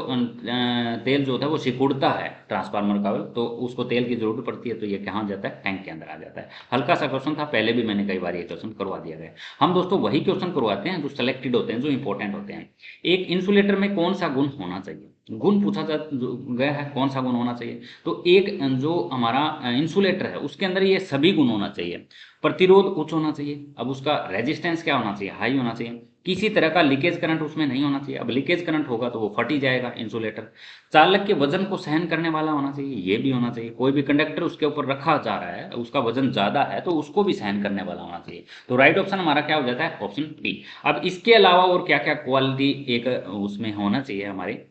तेल जो होता है वो सिकुड़ता है ट्रांसफार्मर का, तो उसको तेल की जरूरत पड़ती है, तो ये कहाँ जाता है, टैंक के अंदर आ जाता है। हल्का सा क्वेश्चन था, पहले भी मैंने कई बार ये क्वेश्चन करवा दिया गया। हम दोस्तों वही क्वेश्चन करवाते हैं जो सेलेक्टेड होते हैं, जो इंपॉर्टेंट होते हैं। एक इंसुलेटर में कौन सा गुण होना चाहिए, गुण पूछा गया है, कौन सा गुण होना चाहिए। तो एक जो हमारा इंसुलेटर है उसके अंदर ये सभी गुण होना चाहिए। प्रतिरोध उच्च होना चाहिए, अब उसका रेजिस्टेंस क्या होना चाहिए, हाई होना चाहिए। किसी तरह का लीकेज करंट उसमें नहीं होना चाहिए, अब लीकेज करंट होगा तो वो फट ही जाएगा इंसुलेटर। चालक के वजन को सहन करने वाला होना चाहिए, ये भी होना चाहिए। कोई भी कंडक्टर उसके ऊपर रखा जा रहा है, उसका वजन ज्यादा है तो उसको भी सहन करने वाला होना चाहिए। तो राइट ऑप्शन हमारा क्या हो जाता है, ऑप्शन डी। अब इसके अलावा और क्या क्या क्वालिटी एक उसमें होना चाहिए हमारे,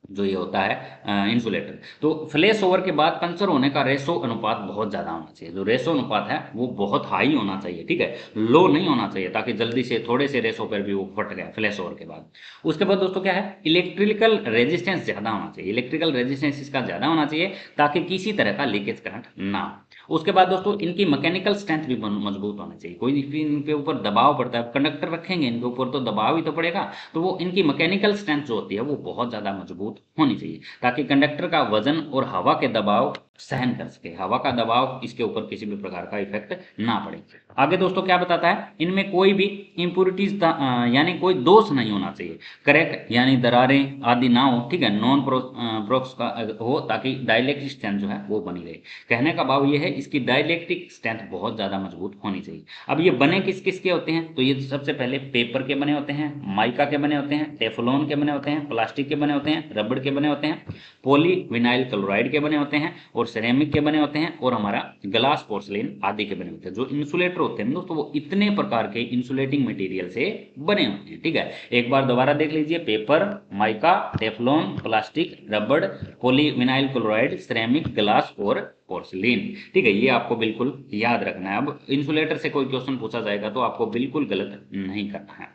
जो ये होता है इंसुलेटर। तो फ्लैश ओवर के बाद पंचर होने का रेशो अनुपात बहुत ज़्यादा होना चाहिए, जो रेशो अनुपात है वो बहुत हाई होना चाहिए, ठीक है, लो नहीं होना चाहिए, ताकि जल्दी से थोड़े से रेशो पर भी वो फट गया फ्लैश ओवर के बाद। उसके बाद दोस्तों क्या है, इलेक्ट्रिकल रेजिस्टेंस ज़्यादा होना चाहिए, इलेक्ट्रिकल रेजिस्टेंस इसका ज़्यादा होना चाहिए ताकि किसी तरह का लीकेज करंट ना हो। उसके बाद दोस्तों इनकी मैकेनिकल स्ट्रेंथ भी मजबूत होनी चाहिए, कोई भी इनके ऊपर दबाव पड़ता है, कंडक्टर रखेंगे इनके ऊपर तो दबाव ही तो पड़ेगा, तो वो इनकी मैकेनिकल स्ट्रेंथ जो होती है वो बहुत ज़्यादा मजबूत होनी चाहिए, ताकि कंडक्टर का वजन और हवा के दबाव सहन कर सके, हवा का दबाव इसके ऊपर किसी भी प्रकार का इफेक्ट ना पड़े। आगे दोस्तों क्या बताता है, इनमें कोई भी इंप्योरिटीज यानी कोई दोष नहीं होना चाहिए, करेक्ट यानी दरारें आदि ना हो, ठीक है, नॉन प्रोक्स का हो, ताकि डाइलेक्ट्रिक स्ट्रेंथ जो है वो बनी रहे। कहने का भाव ये है इसकी डाइलेक्ट्रिक स्ट्रेंथ बहुत ज़्यादा मजबूत होनी चाहिए। अब ये बने किस किस के होते हैं, तो ये सबसे पहले पेपर के बने होते हैं, माइका के बने होते हैं, टेफ्लॉन के बने होते हैं, प्लास्टिक के बने होते हैं, रबड़ के बने होते हैं, पॉली विनाइल क्लोराइड के बने होते हैं, और सिरेमिक के बने होते हैं, और हमारा ग्लास पोर्सलिन आदि के बने होते हैं। जो इंसुलेटर होते हैं दोस्तों वो इतने प्रकार के इंसुलेटिंग मटेरियल से बने होते हैं, ठीक है। एक बार दोबारा देख लीजिए, पेपर, माइका, टेफ्लॉन, प्लास्टिक, रबड़, poly vinyl chloride, ceramic, glass और पोर्सलिन, ठीक है। ये आपको बिल्कुल याद रखना है। अब इंसुलेटर से कोई क्वेश्चन पूछा जाएगा तो आपको बिल्कुल गलत नहीं करना है।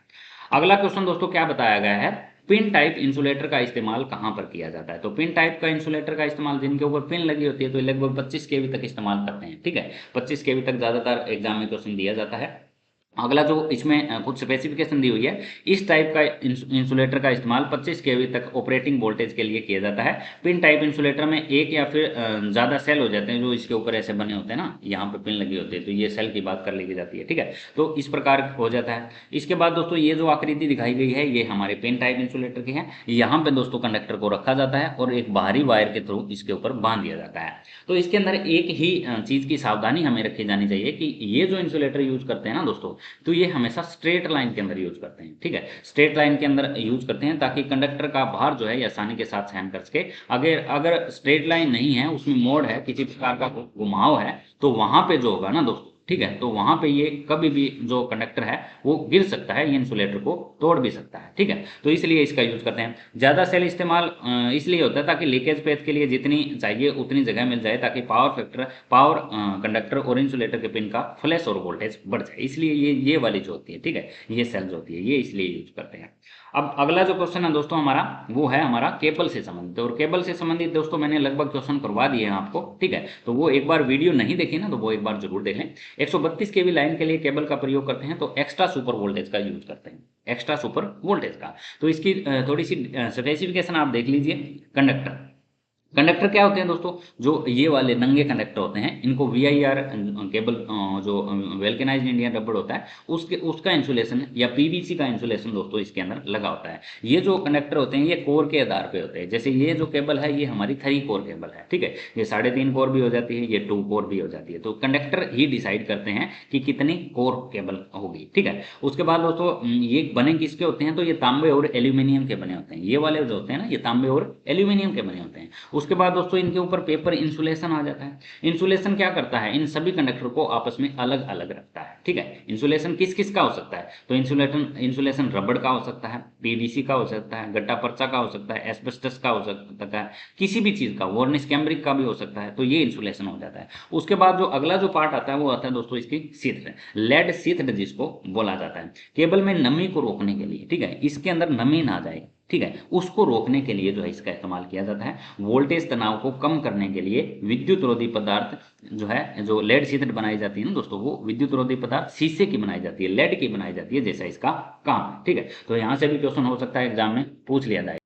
अगला क्वेश्चन दोस्तों क्या बताया गया है, पिन टाइप इंसुलेटर का इस्तेमाल कहां पर किया जाता है। तो पिन टाइप का इंसुलेटर का इस्तेमाल जिनके ऊपर पिन लगी होती है तो लगभग 25 केवी तक इस्तेमाल करते हैं, ठीक है, 25 केवी तक ज्यादातर एग्जाम में क्वेश्चन दिया जाता है। अगला जो इसमें कुछ स्पेसिफिकेशन दी हुई है, इस टाइप का इंसुलेटर का इस्तेमाल 25 केवी तक ऑपरेटिंग वोल्टेज के लिए किया जाता है। पिन टाइप इंसुलेटर में एक या फिर ज़्यादा सेल हो जाते हैं जो इसके ऊपर ऐसे बने होते हैं ना, यहाँ पे पिन लगी होती है, तो ये सेल की बात कर ली जाती है, ठीक है। तो इस प्रकार हो जाता है। इसके बाद दोस्तों ये जो आकृति दिखाई गई है ये हमारे पिन टाइप इंसुलेटर की है। यहाँ पे दोस्तों कंडक्टर को रखा जाता है और एक बाहरी वायर के थ्रू इसके ऊपर बांध दिया जाता है। तो इसके अंदर एक ही चीज़ की सावधानी हमें रखी जानी चाहिए कि ये जो इंसुलेटर यूज करते हैं ना दोस्तों, तो ये हमेशा स्ट्रेट लाइन के अंदर यूज करते हैं, ठीक है, स्ट्रेट लाइन के अंदर यूज करते हैं ताकि कंडक्टर का भार जो है आसानी के साथ सहन कर सके। अगर अगर स्ट्रेट लाइन नहीं है, उसमें मोड़ है, किसी प्रकार का घुमाव है, तो वहां पे जो होगा ना दोस्तों, ठीक है, तो वहां पे ये कभी भी जो कंडक्टर है वो गिर सकता है, ये इंसुलेटर को तोड़ भी सकता है, ठीक है। तो इसलिए इसका यूज करते हैं। ज्यादा सेल इस्तेमाल इसलिए होता है ताकि लीकेज पेच के लिए जितनी चाहिए उतनी जगह मिल जाए, ताकि पावर कंडक्टर और इंसुलेटर के पिन का फ्लैश और वोल्टेज बढ़ जाए, इसलिए ये वाली जो होती है, ठीक है, ये सेल जो होती है ये इसलिए यूज करते हैं। अब अगला जो क्वेश्चन है दोस्तों हमारा वो है हमारा केबल से संबंधित, और केबल से संबंधित दोस्तों मैंने लगभग क्वेश्चन करवा दिए हैं आपको, ठीक है, तो वो एक बार वीडियो नहीं देखी ना तो वो एक बार जरूर देख लें। 132 केवी लाइन के लिए केबल का प्रयोग करते हैं तो एक्स्ट्रा सुपर वोल्टेज का यूज करते हैं, एक्स्ट्रा सुपर वोल्टेज का। तो इसकी थोड़ी सी स्पेसिफिकेशन आप देख लीजिए। कंडक्टर क्या होते हैं दोस्तों, जो ये वाले नंगे कंडक्टर होते हैं, इनको VIR केबल जो वेल्केनाइज्ड इंडियन रबड़ होता है उसका इंसुलेशन या PVC का इंसुलेशन दोस्तों इसके अंदर लगा होता है। ये जो कंडक्टर होते हैं ये कोर के आधार पे होते हैं, जैसे ये जो केबल है ये हमारी 3 कोर केबल है, ठीक है, ये 3.5 कोर भी हो जाती है, ये 2 कोर भी हो जाती है। तो कंडक्टर ही डिसाइड करते हैं कि कितनी कोर केबल होगी, ठीक है। उसके बाद दोस्तों ये बने किसके होते हैं, तो ये तांबे और एल्यूमिनियम के बने होते हैं, ये वाले जो होते हैं ना ये तांबे और एल्यूमिनियम के बने होते हैं। उसके बाद दोस्तों इनके ऊपर पेपर इंसुलेशन आ जाता है। इंसुलेशन क्या करता है, इन सभी कंडक्टर को आपस में अलग अलग रखता है, ठीक है। इंसुलेशन किस किस का हो सकता है, तो इंसुलेशन रबड़ का हो सकता है, PVC का हो सकता है, गट्टा पर्चा का हो सकता है, एस्बेस्टस का हो सकता है, किसी भी चीज का, वार्निश कैम्ब्रिक का भी हो सकता है, तो ये इंसुलेशन हो जाता है। उसके बाद जो अगला जो पार्ट आता है वो आता है दोस्तों इसकी शीथ, लेड शीथ जिसको बोला जाता है, केबल में नमी को रोकने के लिए, ठीक है, इसके अंदर नमी ना जाए, ठीक है, उसको रोकने के लिए जो है इसका इस्तेमाल किया जाता है। वोल्टेज तनाव को कम करने के लिए विद्युत रोधी पदार्थ जो है, जो लेड शीट बनाई जाती है ना दोस्तों, वो विद्युत रोधी पदार्थ शीशे की बनाई जाती है, लेड की बनाई जाती है, जैसा इसका काम है। ठीक है, तो यहाँ से भी क्वेश्चन हो सकता है एग्जाम में पूछ लिया जाए।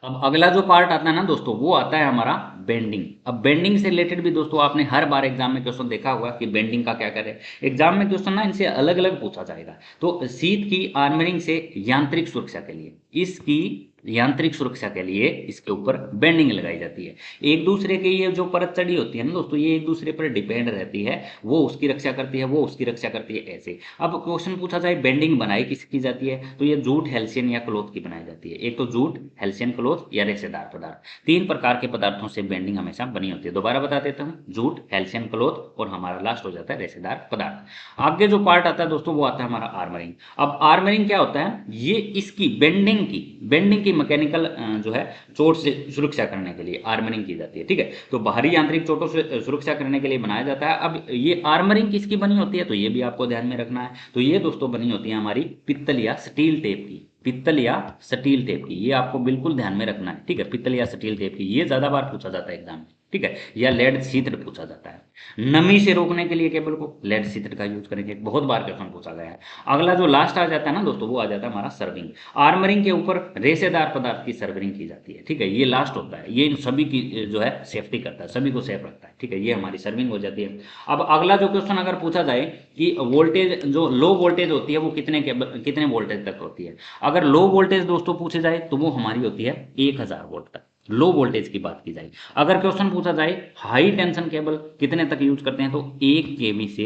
अब अगला जो पार्ट आता है ना दोस्तों, वो आता है हमारा बेंडिंग। अब बेंडिंग से रिलेटेड भी दोस्तों आपने हर बार एग्जाम में क्वेश्चन देखा होगा कि बेंडिंग का क्या करे। एग्जाम में क्वेश्चन ना इनसे अलग अलग पूछा जाएगा। तो शीट की आर्मरिंग से यांत्रिक सुरक्षा के लिए, इसकी यांत्रिक सुरक्षा के लिए इसके ऊपर बेंडिंग लगाई जाती है। एक दूसरे के ये जो परत चढ़ी होती है ना दोस्तों, ये एक दूसरे पर डिपेंड रहती है, वो उसकी रक्षा करती है, वो उसकी रक्षा करती है, ऐसे। अब क्वेश्चन पूछा जाए बेंडिंग बनाई किसकी की जाती है, तो ये जूट, हेल्सियन या क्लोथ की बनाई जाती है। एक तो जूट, हेल्सियन, क्लोथ या रेशेदार पदार्थ, तीन प्रकार के पदार्थों से बेंडिंग हमेशा बनी होती है। दोबारा बता देता हूँ, जूट, हेल्सियन, क्लोथ और हमारा लास्ट हो जाता है रेशेदार पदार्थ। आगे जो पार्ट आता है दोस्तों, वो आता है हमारा आर्मरिंग। अब आर्मरिंग क्या होता है, ये इसकी बेंडिंग की मैकेनिकल जो है चोट से सुरक्षा करने के लिए आर्मरिंग की जाती है। ठीक है, तो बाहरी यांत्रिक चोटों से सुरक्षा करने के लिए बनाया जाता है। अब ये आर्मरिंग किसकी बनी होती है, तो ये भी आपको ध्यान में रखना है। तो ये दोस्तों बनी होती है हमारी पित्तल या स्टील टेप की, पित्तल या स्टील टेप की, ये आपको बिल्कुल ध्यान में रखना है। ठीक है, पित्तल या स्टील टेप की, ये ज्यादा बार पूछा जाता है एग्जाम में। ठीक है, या लेड शीट पूछा जाता है। नमी से रोकने के लिए केबल को लेड शीट का यूज करेंगे, बहुत बार क्वेश्चन पूछा गया है। अगला जो लास्ट आ जाता है ना दोस्तों, वो आ जाता है हमारा सर्विंग। आर्मरिंग के ऊपर रेशेदार पदार्थ की सर्विंग की जाती है। ठीक है, ये लास्ट होता है, ये इन सभी की जो है सेफ्टी करता है, सभी को सेफ रखता है। ठीक है, ये हमारी सर्विंग हो जाती है। अब अगला जो क्वेश्चन अगर पूछा जाए कि वोल्टेज, जो लो वोल्टेज होती है वो कितने वोल्टेज तक होती है। अगर लो वोल्टेज दोस्तों पूछे जाए तो वो हमारी होती है 1000 वोल्ट तक, लो वोल्टेज की बात की जाए। अगर क्वेश्चन पूछा जाए हाई टेंशन केबल कितने तक यूज करते हैं, तो 1 केवी से,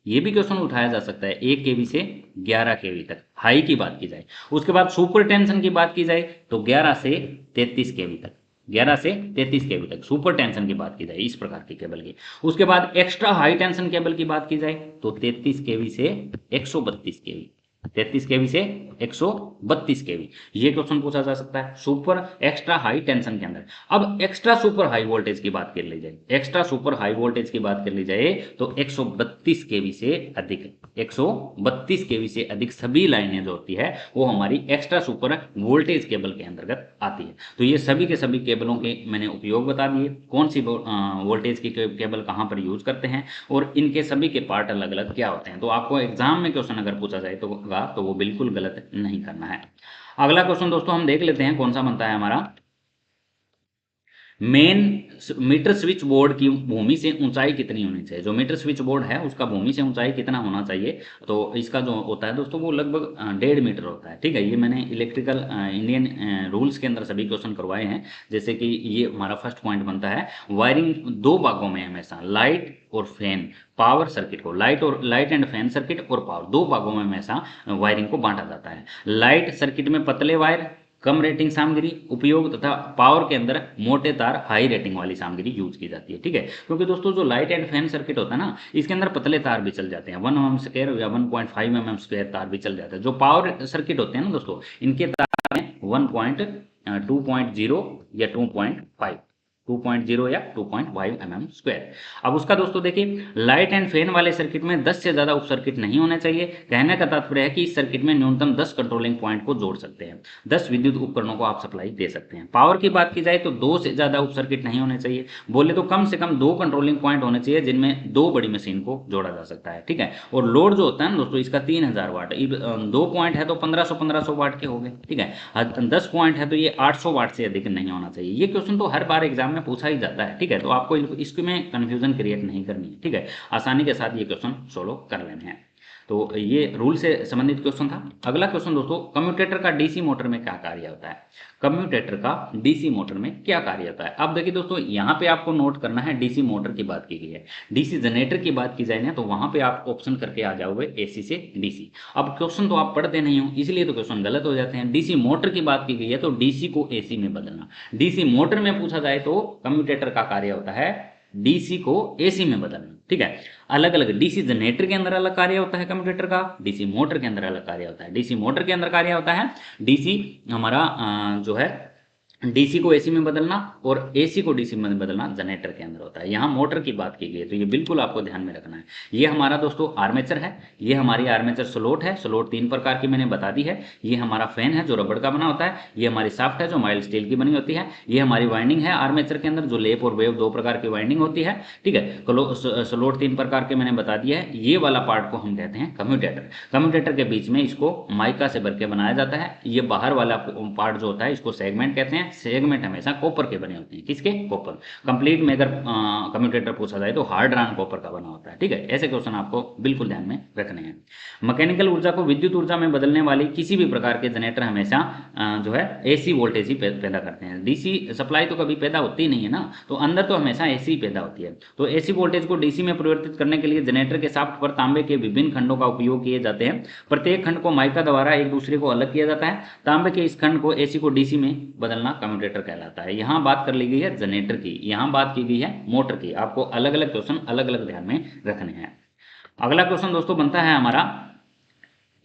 ये भी क्वेश्चन उठाया जा सकता है, 1 केवी से 11 केवी तक हाई की बात की जाए। उसके बाद सुपर टेंशन की बात की जाए तो 11 से 33 केवी तक, 11 से 33 केवी तक सुपर टेंशन की बात की जाए, इस प्रकार की केबल की। उसके बाद एक्स्ट्रा हाई टेंशन केबल की बात की जाए तो 33 केवी से 132 केवी, 33 केवी से 132 केवी, ये क्वेश्चन पूछा जा सकता है सुपर एक्स्ट्रा हाई टेंशन के अंदर। अब एक्स्ट्रा सुपर हाई वोल्टेज की बात कर ली जाए, एक्स्ट्रा सुपर हाई वोल्टेज की बात कर ली जाए तो 132 केवी से अधिक, 132 केवी से अधिक सभी लाइनें जो होती है वो हमारी एक्स्ट्रा सुपर वोल्टेज केबल के अंतर्गत आती है। तो ये सभी के सभी केबलों के मैंने उपयोग बता दिए, कौन सी वोल्टेज की केबल कहाँ पर यूज करते हैं और इनके सभी के पार्ट अलग अलग क्या होते हैं। तो आपको एग्जाम में क्वेश्चन अगर पूछा जाए तो वो बिल्कुल गलत नहीं करना है। अगला क्वेश्चन दोस्तों हम देख लेते हैं कौन सा बनता है हमारा। मेन मीटर स्विच बोर्ड की भूमि से ऊंचाई कितनी होनी चाहिए, जो मीटर स्विच बोर्ड है उसका भूमि से ऊंचाई कितना होना चाहिए, तो इसका जो होता है दोस्तों वो लगभग 1.5 मीटर होता है। ठीक है, ये मैंने इलेक्ट्रिकल इंडियन रूल्स के अंदर सभी क्वेश्चन करवाए हैं। जैसे कि ये हमारा फर्स्ट पॉइंट बनता है, वायरिंग दो भागों में हमेशा, लाइट और फैन पावर सर्किट को, लाइट एंड फैन सर्किट और पावर, दो भागों में हमेशा वायरिंग को बांटा जाता है। लाइट सर्किट में पतले वायर कम रेटिंग सामग्री उपयोग तथा पावर के अंदर मोटे तार हाई रेटिंग वाली सामग्री यूज की जाती है। ठीक है, क्योंकि दोस्तों जो लाइट एंड फैन सर्किट होता है ना, इसके अंदर पतले तार भी चल जाते हैं, 1 mm² या 1.5 mm² तार भी चल जाते हैं। जो पावर सर्किट होते हैं ना दोस्तों, इनके तार में 2.0 या 2.5, 2.0 या 2.5 mm²। अब उसका दोस्तों देखिए, लाइट एंड फैन वाले सर्किट में 10 से ज़्यादा उप सर्किट नहीं होने चाहिए। कहने का तात्पर्य है कि इस सर्किट में न्यूनतम 10 कंट्रोलिंग पॉइंट को जोड़ सकते हैं, 10 विद्युत उपकरणों को आप सप्लाई दे सकते हैं। पावर की बात की जाए तो 2 से ज़्यादा उप सर्किट नहीं होने चाहिए, बोले तो कम से कम 2 कंट्रोलिंग पॉइंट होने चाहिए जिनमें 2 बड़ी मशीन को जोड़ा जा सकता है। ठीक है, और लोड जो होता है ना दोस्तों इसका 3000 वाट, 2 पॉइंट है तो 1500 वाट के हो गए। ठीक है, 10 पॉइंट है तो ये 800 वाट से अधिक नहीं होना चाहिए। ये क्वेश्चन तो हर बार एग्जाम में पूछा ही जाता है। ठीक है, तो आपको इसमें कंफ्यूजन क्रिएट नहीं करनी है। ठीक है, आसानी के साथ ये क्वेश्चन सोल्व कर लेने हैं। तो ये रूल से संबंधित क्वेश्चन था। अगला क्वेश्चन दोस्तों, कम्यूटेटर का डीसी मोटर में क्या कार्य होता है, कम्यूटेटर का डीसी मोटर में क्या कार्य होता है। अब देखिए दोस्तों, यहाँ पे आपको नोट करना है डीसी मोटर की बात की गई है, डीसी जनरेटर की बात की जाए ना तो वहां पे आप ऑप्शन करके आ जाओगे एसी से डीसी। अब क्वेश्चन तो आप पढ़ते नहीं हो इसलिए तो क्वेश्चन गलत हो जाते हैं। डीसी मोटर की बात की गई है तो डीसी को एसी में बदलना, डीसी मोटर में पूछा जाए तो कम्यूटेटर का कार्य होता है डीसी को एसी में बदलना। ठीक है, अलग अलग डीसी जनरेटर के अंदर अलग कार्य होता है कम्यूटेटर का, डीसी मोटर के अंदर अलग कार्य होता है। डीसी मोटर के अंदर कार्य होता है, डीसी हमारा जो है डीसी को एसी में बदलना और एसी को डीसी में बदलना जनरेटर के अंदर होता है। यहाँ मोटर की बात की गई है, तो ये बिल्कुल आपको ध्यान में रखना है। ये हमारा दोस्तों आर्मेचर है, ये हमारी आर्मेचर स्लॉट है, स्लॉट 3 प्रकार की मैंने बता दी है। ये हमारा फैन है जो रबड़ का बना होता है, ये हमारी शाफ्ट है जो माइल्ड स्टील की बनी होती है, ये हमारी वाइंडिंग है आर्मेचर के अंदर जो लेप और वेव 2 प्रकार की वाइंडिंग होती है, ठीक है। स्लॉट 3 प्रकार के मैंने बता दिया है। ये वाला पार्ट को हम कहते हैं कम्यूटेटर। कम्यूटेटर के बीच में इसको माइका से भर के बनाया जाता है। ये बाहर वाला पार्ट जो होता है इसको सेगमेंट कहते हैं। सेगमेंट हमेशा कॉपर के बने होते हैं। किसके? कॉपर। कंप्लीट में अगर कम्यूटेटर पूछा जाए तो हार्ड रॉन कॉपर का बना होता है, ठीक है। ऐसे क्वेश्चन आपको बिल्कुल ध्यान में रखने हैं। मैकेनिकल ऊर्जा को विद्युत ऊर्जा में बदलने वाली किसी भी प्रकार के जनरेटर हमेशा जो है एसी वोल्टेज ही पैदा करते हैं। डीसी सप्लाई तो कभी पैदा होती ही नहीं है ना, तो अंदर तो हमेशा एसी पैदा होती है। तो एसी वोल्टेज को डीसी में परिवर्तित करने के लिए जनरेटर के शाफ्ट पर तांबे के विभिन्न खंडों का उपयोग किए जाते हैं। प्रत्येक खंड को माइका द्वारा एक दूसरे को अलग किया जाता है। तांबे के इस खंड को एसी को डीसी में बदलना कम्यूटेटर कहलाता है। यहाँ बात कर ली गई है जनरेटर की, यहाँ बात की गई है मोटर की। आपको अलग अलग क्वेश्चन अलग अलग ध्यान में रखने हैं। अगला क्वेश्चन दोस्तों बनता है हमारा,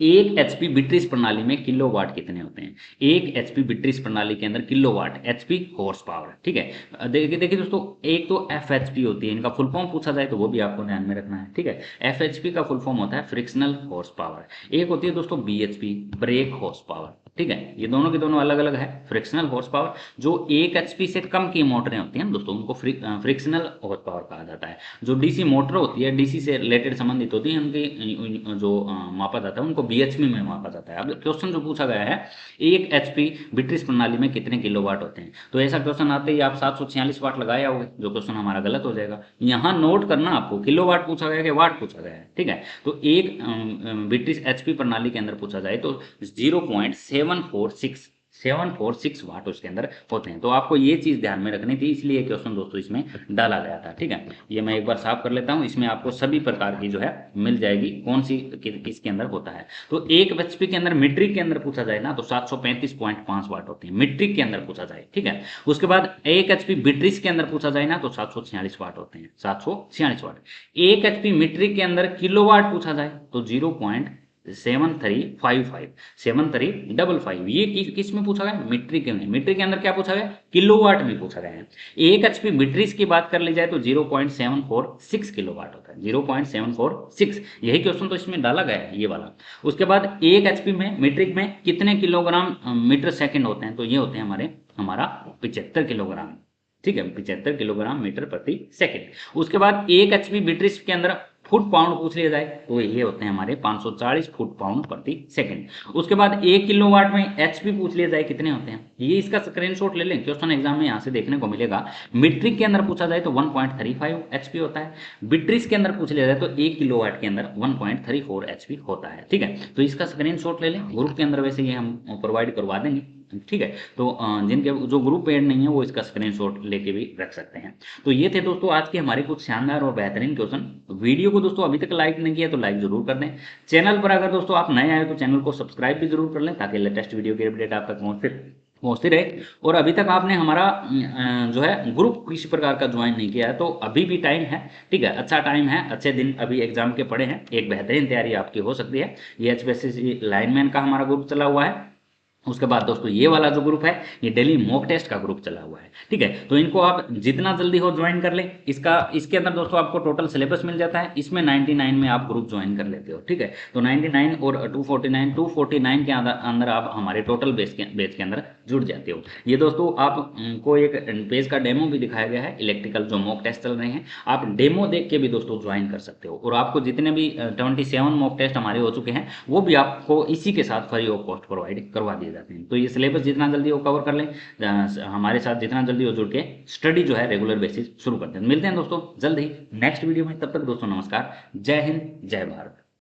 एक एचपी बिट्रिस प्रणाली में किलोवाट कितने होते हैं? एक एचपी बिट्रिस प्रणाली के अंदर किलोवाट, एचपी हॉर्स पावर, ठीक है। देखिए देखिए दोस्तों, एक तो एफएचपी होती है, इनका फुल फॉर्म पूछा जाए तो वो भी आपको ध्यान में रखना है, ठीक है। एफएचपी का फुल फॉर्म होता है फ्रिक्शनल हॉर्स पावर। एक होती है दोस्तों बीएचपी, ब्रेक हॉर्स पावर, ठीक है। ये दोनों के दोनों अलग अलग है। फ्रिक्शनल हॉर्स पावर जो 1 एचपी से कम की मोटरें होती हैं दोस्तों, उनको फ्रिक्शनल हॉर्स पावर कहा जाता है। जो डीसी मोटर होती है, डीसी से रिलेटेड संबंधित होती है, उनकी जो मापा जाता है उनको बीएचपी में मापा जाता है। अब क्वेश्चन जो पूछा गया है, 1 एचपी बिट्रिस प्रणाली में कितने किलोवाट होते हैं, तो ऐसा क्वेश्चन आते ही आप 746 वाट लगाए आओगे, जो क्वेश्चन हमारा गलत हो जाएगा। यहाँ नोट करना आपको, किलोवाट पूछा गया कि वाट पूछा गया है, ठीक है। तो एक बिट्रिस एचपी प्रणाली के अंदर पूछा जाए तो 0.746 वाट उसके अंदर होते हैं। तो आपको ये चीज ध्यान में रखनी थी, इसलिए क्वेश्चन दोस्तों इसमें डाला गया था, ठीक है। ये मैं एक बार साफ कर लेता हूं, इसमें आपको सभी प्रकार की जो है मिल जाएगी कौन सी किसके अंदर होता है। तो एक एचपी के अंदर मीट्रिक के अंदर पूछा जाए ना तो 735.5 वाट होती है, मीट्रिक के अंदर पूछा जाए, ठीक है। उसके बाद एक एचपी बिट्रिस के अंदर पूछा जाए ना तो 746 वाट होते हैं, 746 वाट। एक एचपी मीट्रिक के अंदर किलोवाट पूछा जाए तो 0.7355, ये किस में पूछा गया? मीट्रिक में। मीट्रिक के अंदर क्या पूछा गया? किलोवाट में पूछा गया है। एक एचपी मीट्रिस की बात कर ली जाए तो 0.746 किलोवाट होता है, 0.746। यही क्वेश्चन तो इसमें डाला गया है, ये वाला। उसके बाद एक एचपी में मीट्रिक में कितने किलोग्राम मीटर सेकंड होते हैं, तो ये होते हैं हमारा 75 किलोग्राम, ठीक है। 75 किलोग्राम मीटर प्रति सेकंड। उसके बाद एक एचपी बिट्रिस के अंदर फुट पाउंड पूछ लिया जाए तो ये होते हैं हमारे 540 फुट पाउंड प्रति सेकंड। उसके बाद 1 किलोवाट में एचपी पूछ लिया जाए कितने होते हैं, ये इसका स्क्रीनशॉट ले लें, क्वेश्चन एग्जाम में यहाँ से देखने को मिलेगा। मीट्रिक के अंदर पूछा जाए तो 1.35 एचपी होता है। बिट्रिस के अंदर पूछ लिया जाए तो 1 किलोवाट के अंदर 1.34 एचपी होता है, ठीक है। तो इसका स्क्रीनशॉट ले लें, ग्रुप के अंदर वैसे ये हम प्रोवाइड करवा देंगे, ठीक है। तो जिनके जो ग्रुप पेड नहीं है वो इसका स्क्रीनशॉट लेके भी रख सकते हैं। तो ये थे दोस्तों आज के हमारे कुछ शानदार और बेहतरीन क्वेश्चन। वीडियो को दोस्तों अभी तक लाइक नहीं किया तो लाइक जरूर कर दें। चैनल पर अगर दोस्तों आप नए आए तो चैनल को सब्सक्राइब भी जरूर कर लें ताकि लेटेस्ट वीडियो की अपडेट आप तक पहुंचती रहे। और अभी तक आपने हमारा जो है ग्रुप किसी प्रकार का ज्वाइन नहीं किया है तो अभी भी टाइम है, ठीक है। अच्छा टाइम है, अच्छे दिन अभी एग्जाम के पड़े हैं, एक बेहतरीन तैयारी आपकी हो सकती है। ये एचपीएससी लाइनमैन का हमारा ग्रुप चला हुआ है। उसके बाद दोस्तों ये वाला जो ग्रुप है ये डेली मॉक टेस्ट का ग्रुप चला हुआ है, ठीक है। तो इनको आप जितना जल्दी हो ज्वाइन कर लें। इसके अंदर दोस्तों आपको टोटल सिलेबस मिल जाता है, इसमें 99 में आप ग्रुप ज्वाइन कर लेते हो, ठीक है। तो 99 और 249 के अंदर आप हमारे टोटल बैच के अंदर जुड़ जाते हो। ये दोस्तों आपको एक पेज का डेमो भी दिखाया गया है, इलेक्ट्रिकल जो मॉक टेस्ट चल रहे हैं, आप डेमो देख के भी दोस्तों ज्वाइन कर सकते हो। और आपको जितने भी 27 मॉक टेस्ट हमारे हो चुके हैं वो भी आपको इसी के साथ फ्री ऑफ कॉस्ट प्रोवाइड करवा दिए जाते हैं। तो ये सिलेबस जितना जल्दी हो कवर कर लें, हमारे साथ जितना जल्दी हो जुड़ के स्टडी जो है रेगुलर बेसिस शुरू करते हैं। मिलते हैं दोस्तों जल्द ही नेक्स्ट वीडियो में, तब तक दोस्तों नमस्कार, जय हिंद, जय भारत।